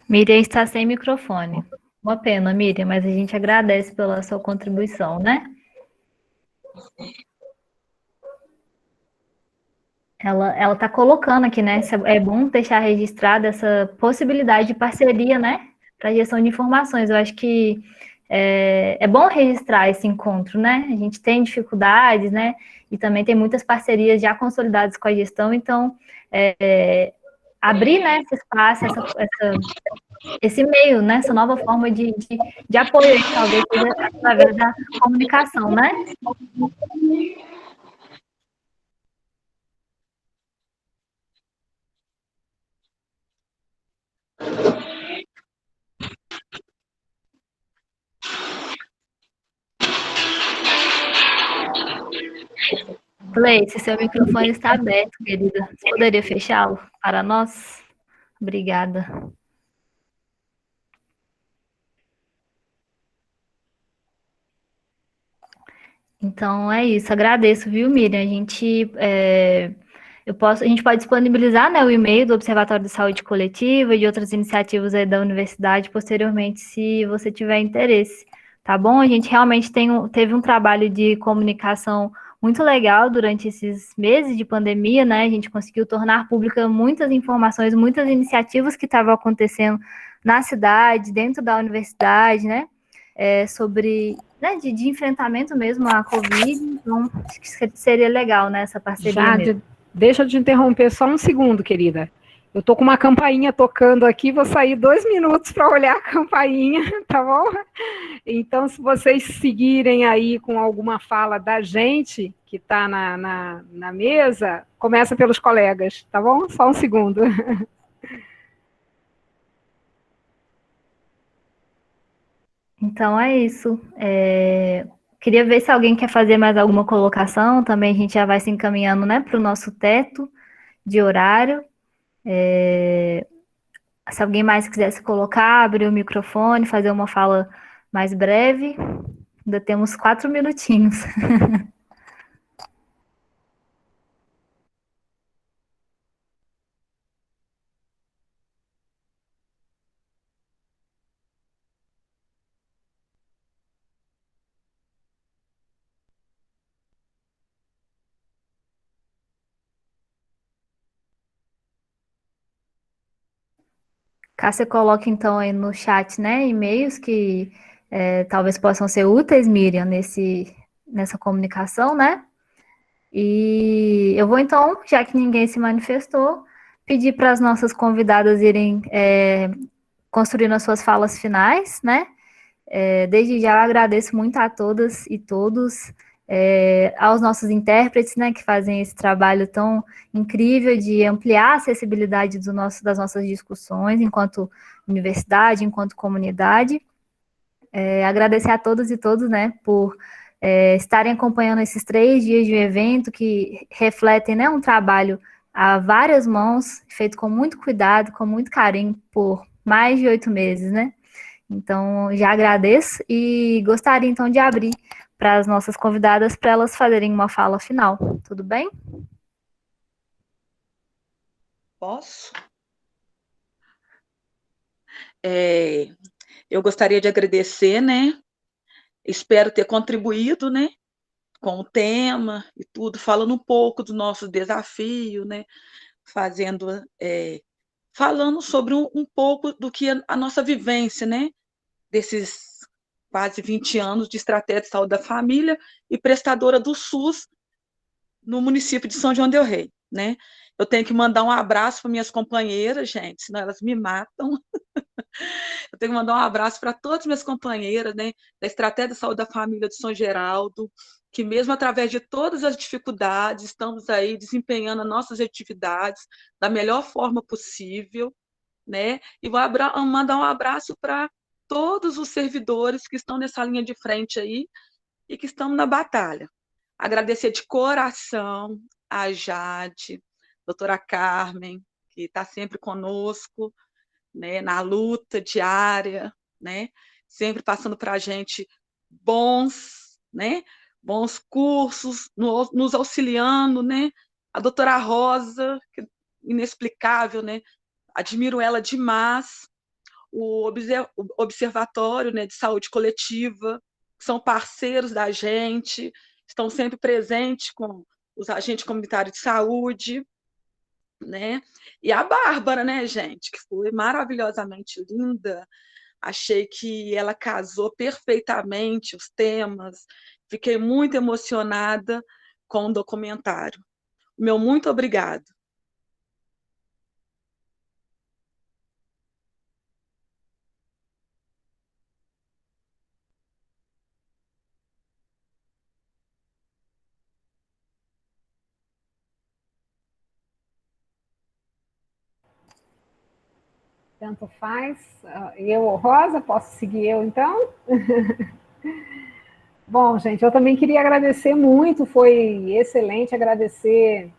Miriam está sem microfone. Uma pena, Miriam, mas a gente agradece pela sua contribuição, né? Ela está colocando aqui, né? É bom deixar registrada essa possibilidade de parceria, né? Para gestão de informações. Eu acho que é bom registrar esse encontro, né? A gente tem dificuldades, né? E também tem muitas parcerias já consolidadas com a gestão, então abrir, né, esse espaço, esse meio, né? Essa nova forma de apoio, talvez seja através da comunicação, né? Gleice, seu microfone está aberto, querida. Você poderia fechá-lo para nós? Obrigada. Então é isso, agradeço, viu, Miriam? A gente pode disponibilizar, né, o e-mail do Observatório de Saúde Coletiva e de outras iniciativas aí da universidade posteriormente, se você tiver interesse, tá bom? A gente realmente teve um trabalho de comunicação muito legal durante esses meses de pandemia, né? A gente conseguiu tornar pública muitas informações, muitas iniciativas que estavam acontecendo na cidade, dentro da universidade, né? Sobre, né, de enfrentamento mesmo à Covid, então acho que seria legal, né, essa parceria mesmo. Deixa eu te interromper só um segundo, querida. Eu tô com uma campainha tocando aqui, vou sair 2 minutos para olhar a campainha, tá bom? Então, se vocês seguirem aí com alguma fala da gente que está na mesa, começa pelos colegas, tá bom? Só um segundo. Então é isso. Queria ver se alguém quer fazer mais alguma colocação. Também a gente já vai se encaminhando, né, para o nosso teto de horário. Se alguém mais quiser se colocar, abrir o microfone, fazer uma fala mais breve, ainda temos 4 minutinhos. Cássia, coloque então aí no chat, né, e-mails que talvez possam ser úteis, Miriam, nessa comunicação, né? E eu vou então, já que ninguém se manifestou, pedir para as nossas convidadas irem construindo as suas falas finais, né? Desde já eu agradeço muito a todas e todos, aos nossos intérpretes, né, que fazem esse trabalho tão incrível de ampliar a acessibilidade das nossas discussões enquanto universidade, enquanto comunidade. Agradecer a todas e todos, né, por estarem acompanhando esses 3 dias de evento que refletem, né, um trabalho a várias mãos, feito com muito cuidado, com muito carinho, por mais de 8 meses, né? Então, já agradeço e gostaria, então, de abrir para as nossas convidadas para elas fazerem uma fala final. Tudo bem? Posso? Eu gostaria de agradecer, né? Espero ter contribuído, né? Com o tema e tudo, falando um pouco do nosso desafio, né? Falando sobre um pouco do que a nossa vivência, né? Desses quase 20 anos de estratégia de saúde da família e prestadora do SUS no município de São João del Rei, né? Eu tenho que mandar um abraço para minhas companheiras, gente, senão elas me matam. Eu tenho que mandar um abraço para todas as minhas companheiras, né, da Estratégia de Saúde da Família de São Geraldo, que mesmo através de todas as dificuldades, estamos aí desempenhando as nossas atividades da melhor forma possível, né? E vou mandar um abraço para todos os servidores que estão nessa linha de frente aí e que estão na batalha. Agradecer de coração a Jade, doutora Carmen, que está sempre conosco, né, na luta diária, né, sempre passando para a gente bons, né, bons cursos, nos auxiliando, né, a doutora Rosa, que, inexplicável, né, admiro ela demais, o Observatório, né, de Saúde Coletiva, são parceiros da gente, estão sempre presentes com os agentes comunitários de saúde, né? E a Bárbara, né, gente, que foi maravilhosamente linda. Achei que ela casou perfeitamente os temas. Fiquei muito emocionada com o documentário. Meu muito obrigado. Tanto faz. Eu, Rosa, posso seguir eu, então? Bom, gente, eu também queria agradecer muito, foi excelente agradecer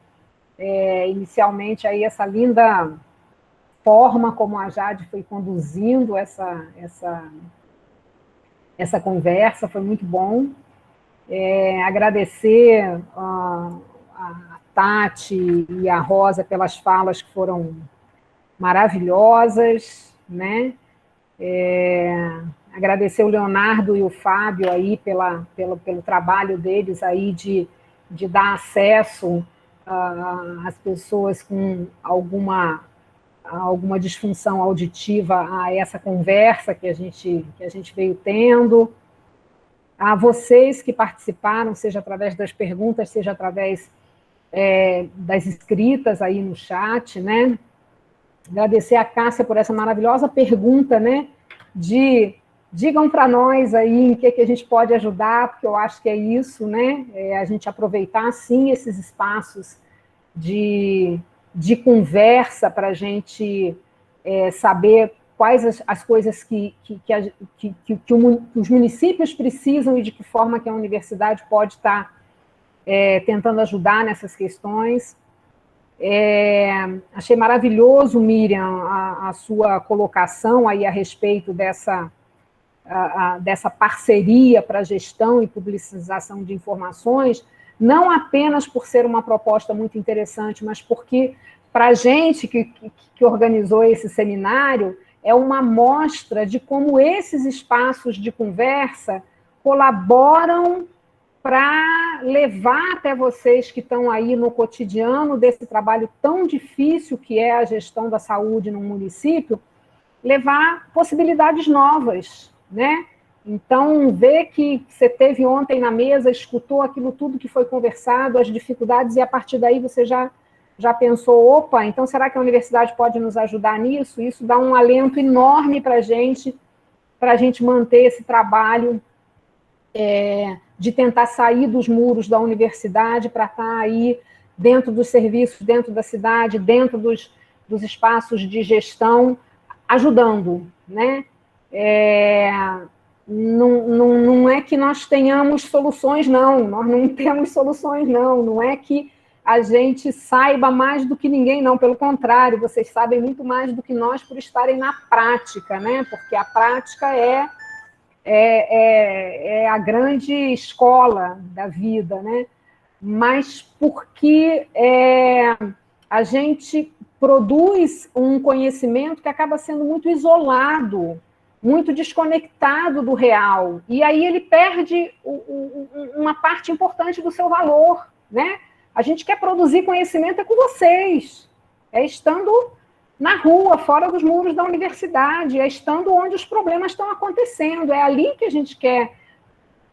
inicialmente aí essa linda forma como a Jade foi conduzindo essa conversa, foi muito bom. Agradecer a Tati e a Rosa pelas falas que foram maravilhosas, né? Agradecer o Leonardo e o Fábio aí pelo trabalho deles aí de dar acesso às pessoas com alguma disfunção auditiva a essa conversa que a gente veio tendo. A vocês que participaram, seja através das perguntas, seja através das escritas aí no chat, né? Agradecer a Cássia por essa maravilhosa pergunta, né? Digam para nós aí em que a gente pode ajudar, porque eu acho que é isso, né? A gente aproveitar, sim, esses espaços de conversa para a gente saber quais as coisas que os municípios precisam e de que forma que a universidade pode estar tentando ajudar nessas questões. Achei maravilhoso, Miriam, a sua colocação aí a respeito dessa parceria para gestão e publicização de informações, não apenas por ser uma proposta muito interessante, mas porque, para a gente que organizou esse seminário, é uma amostra de como esses espaços de conversa colaboram para levar até vocês que estão aí no cotidiano desse trabalho tão difícil que é a gestão da saúde no município, levar possibilidades novas, né? Então, ver que você teve ontem na mesa, escutou aquilo tudo que foi conversado, as dificuldades, e a partir daí você já pensou, opa, então será que a universidade pode nos ajudar nisso? Isso dá um alento enorme para a gente manter esse trabalho de tentar sair dos muros da universidade para estar aí dentro dos serviços, dentro da cidade, dentro dos espaços de gestão, ajudando, né? Não é que nós tenhamos soluções, não, nós não temos soluções, não é que a gente saiba mais do que ninguém, não, pelo contrário, vocês sabem muito mais do que nós por estarem na prática, né? Porque a prática é a grande escola da vida, né? Mas porque a gente produz um conhecimento que acaba sendo muito isolado, muito desconectado do real, e aí ele perde uma parte importante do seu valor, né? A gente quer produzir conhecimento com vocês, estando na rua, fora dos muros da universidade, estando onde os problemas estão acontecendo, é ali que a gente quer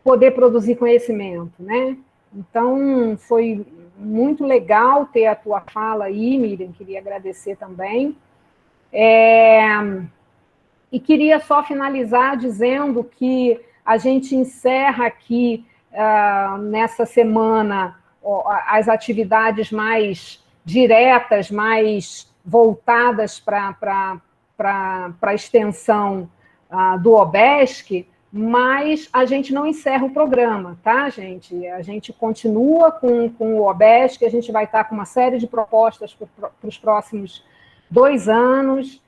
poder produzir conhecimento, né? Então, foi muito legal ter a tua fala aí, Miriam, queria agradecer também. E queria só finalizar dizendo que a gente encerra aqui, nessa semana, as atividades mais diretas, mais voltadas para a extensão do OBESC, mas a gente não encerra o programa, tá, gente? A gente continua com o OBESC, a gente vai estar com uma série de propostas para os próximos 2 anos,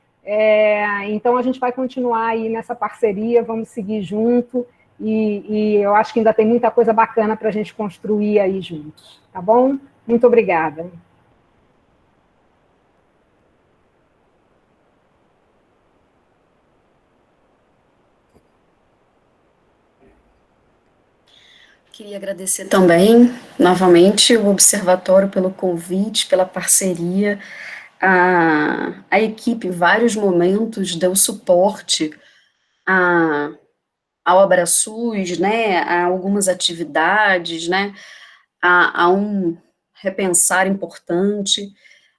então a gente vai continuar aí nessa parceria, vamos seguir junto, e eu acho que ainda tem muita coisa bacana para a gente construir aí juntos, tá bom? Muito obrigada. Queria agradecer também, novamente, o Observatório pelo convite, pela parceria, a equipe, em vários momentos, deu suporte ao AbraSUS, né, a algumas atividades, né, a um repensar importante.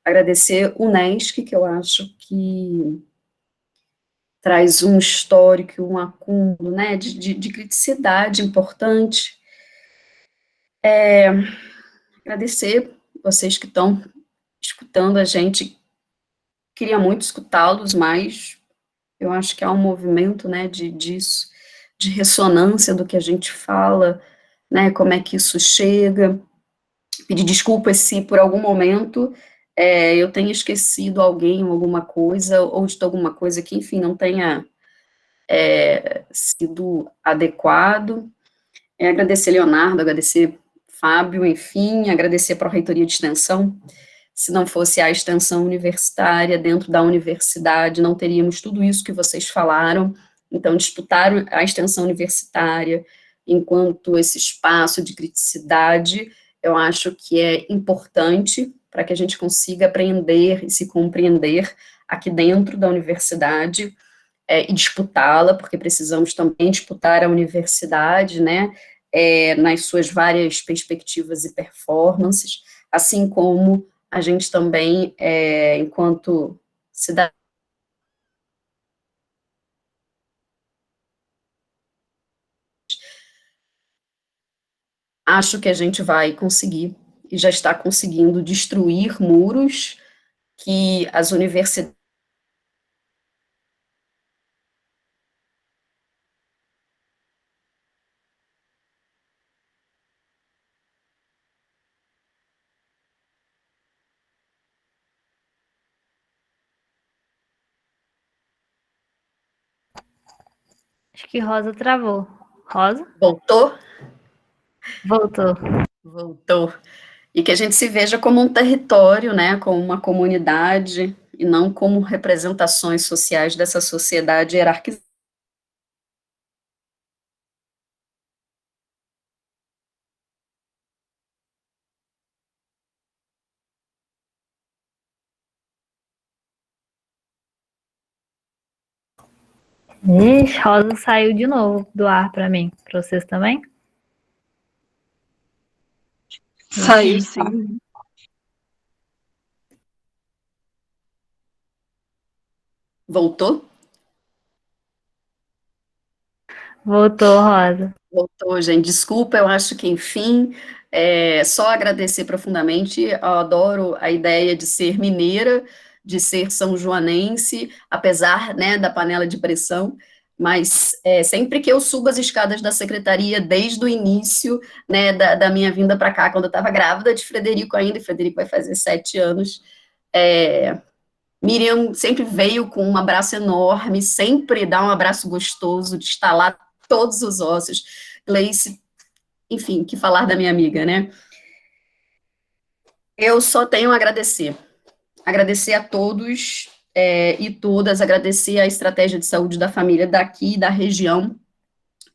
Agradecer o NESC, que eu acho que traz um histórico, um acúmulo, né, de criticidade importante. Agradecer vocês que estão escutando a gente. Queria muito escutá-los, mas eu acho que há um movimento, né, disso, de ressonância do que a gente fala, né, como é que isso chega. Pedir desculpas se por algum momento eu tenha esquecido alguém ou alguma coisa, ou dito alguma coisa que, enfim, não tenha sido adequado. Agradecer Leonardo, agradecer Fábio, enfim, agradecer a Pró-Reitoria de Extensão. Se não fosse a extensão universitária dentro da universidade, não teríamos tudo isso que vocês falaram. Então, disputar a extensão universitária enquanto esse espaço de criticidade, eu acho que é importante para que a gente consiga aprender e se compreender aqui dentro da universidade e disputá-la, porque precisamos também disputar a universidade, né, nas suas várias perspectivas e performances, assim como a gente também, enquanto cidadão, acho que a gente vai conseguir, e já está conseguindo, destruir muros que as universidades. Acho que Rosa travou. Rosa? Voltou? Voltou. Voltou. E que a gente se veja como um território, né, como uma comunidade, e não como representações sociais dessa sociedade hierarquizada. Ixi, Rosa saiu de novo do ar para mim. Para vocês também? Saiu sim. Voltou? Voltou, Rosa. Voltou, gente. Desculpa, eu acho que, enfim, só agradecer profundamente. Eu adoro a ideia de ser mineira, de ser são joanense, apesar, né, da panela de pressão, mas sempre que eu subo as escadas da secretaria, desde o início, né, da minha vinda para cá, quando eu estava grávida de Frederico ainda, e Frederico vai fazer 7 anos, Miriam sempre veio com um abraço enorme, sempre dá um abraço gostoso, de estalar todos os ossos. Gleice, enfim, que falar da minha amiga, né? Eu só tenho a agradecer. Agradecer a todos e todas, agradecer a estratégia de saúde da família daqui, da região.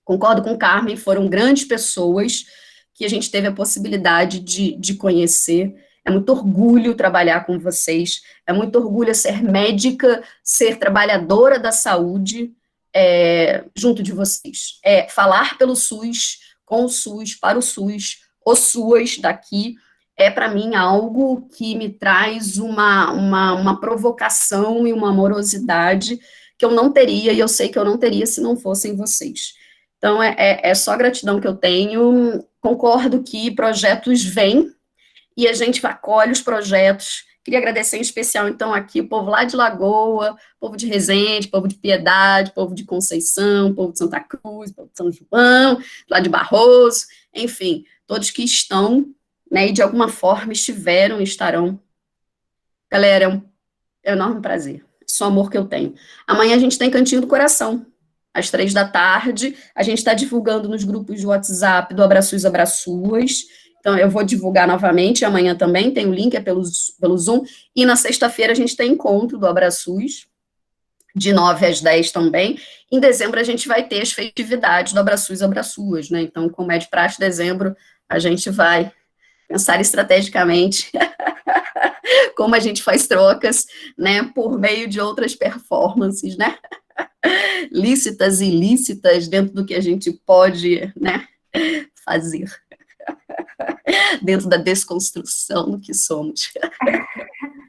Concordo com Carmen, foram grandes pessoas que a gente teve a possibilidade de conhecer. É muito orgulho trabalhar com vocês, é muito orgulho ser médica, ser trabalhadora da saúde junto de vocês. Falar pelo SUS, com o SUS, para o SUAS daqui, para mim algo que me traz uma provocação e uma amorosidade que eu não teria, e eu sei que eu não teria se não fossem vocês. Então, é só gratidão que eu tenho. Concordo que projetos vêm e a gente acolhe os projetos. Queria agradecer em especial, então, aqui o povo lá de Lagoa, povo de Resende, povo de Piedade, povo de Conceição, povo de Santa Cruz, povo de São João, lá de Barroso, enfim, todos que estão, né, e de alguma forma estiveram e estarão. Galera, é um enorme prazer. Só amor que eu tenho. Amanhã a gente tem Cantinho do Coração, às 3 da tarde. A gente está divulgando nos grupos de WhatsApp do Abraços Abraçuas. Então, eu vou divulgar novamente, amanhã também, tem o link, é pelo Zoom. E na sexta-feira a gente tem encontro do Abraçus, de 9 às 10 também. Em dezembro a gente vai ter as festividades do Abraçus Abraçuas, né? Então, como é de praxe, dezembro, a gente vai pensar estrategicamente como a gente faz trocas, né, por meio de outras performances, né, lícitas e ilícitas, dentro do que a gente pode, né, fazer, dentro da desconstrução do que somos.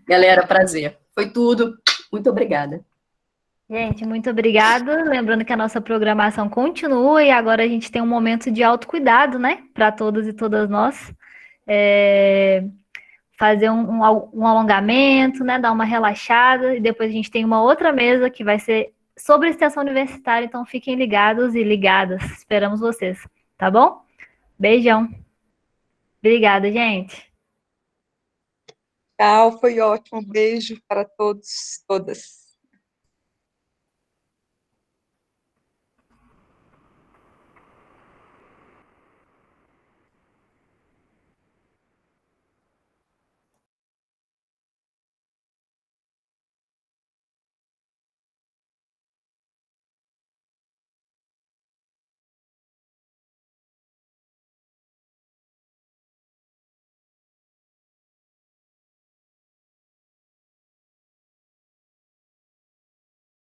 Galera, prazer. Foi tudo. Muito obrigada. Gente, muito obrigada. Lembrando que a nossa programação continua e agora a gente tem um momento de autocuidado, né, para todas e todas nós. Fazer um alongamento, né, dar uma relaxada, e depois a gente tem uma outra mesa que vai ser sobre extensão universitária, então fiquem ligados e ligadas. Esperamos vocês, tá bom? Beijão. Obrigada, gente. Tchau, foi ótimo. Beijo para todos, todas.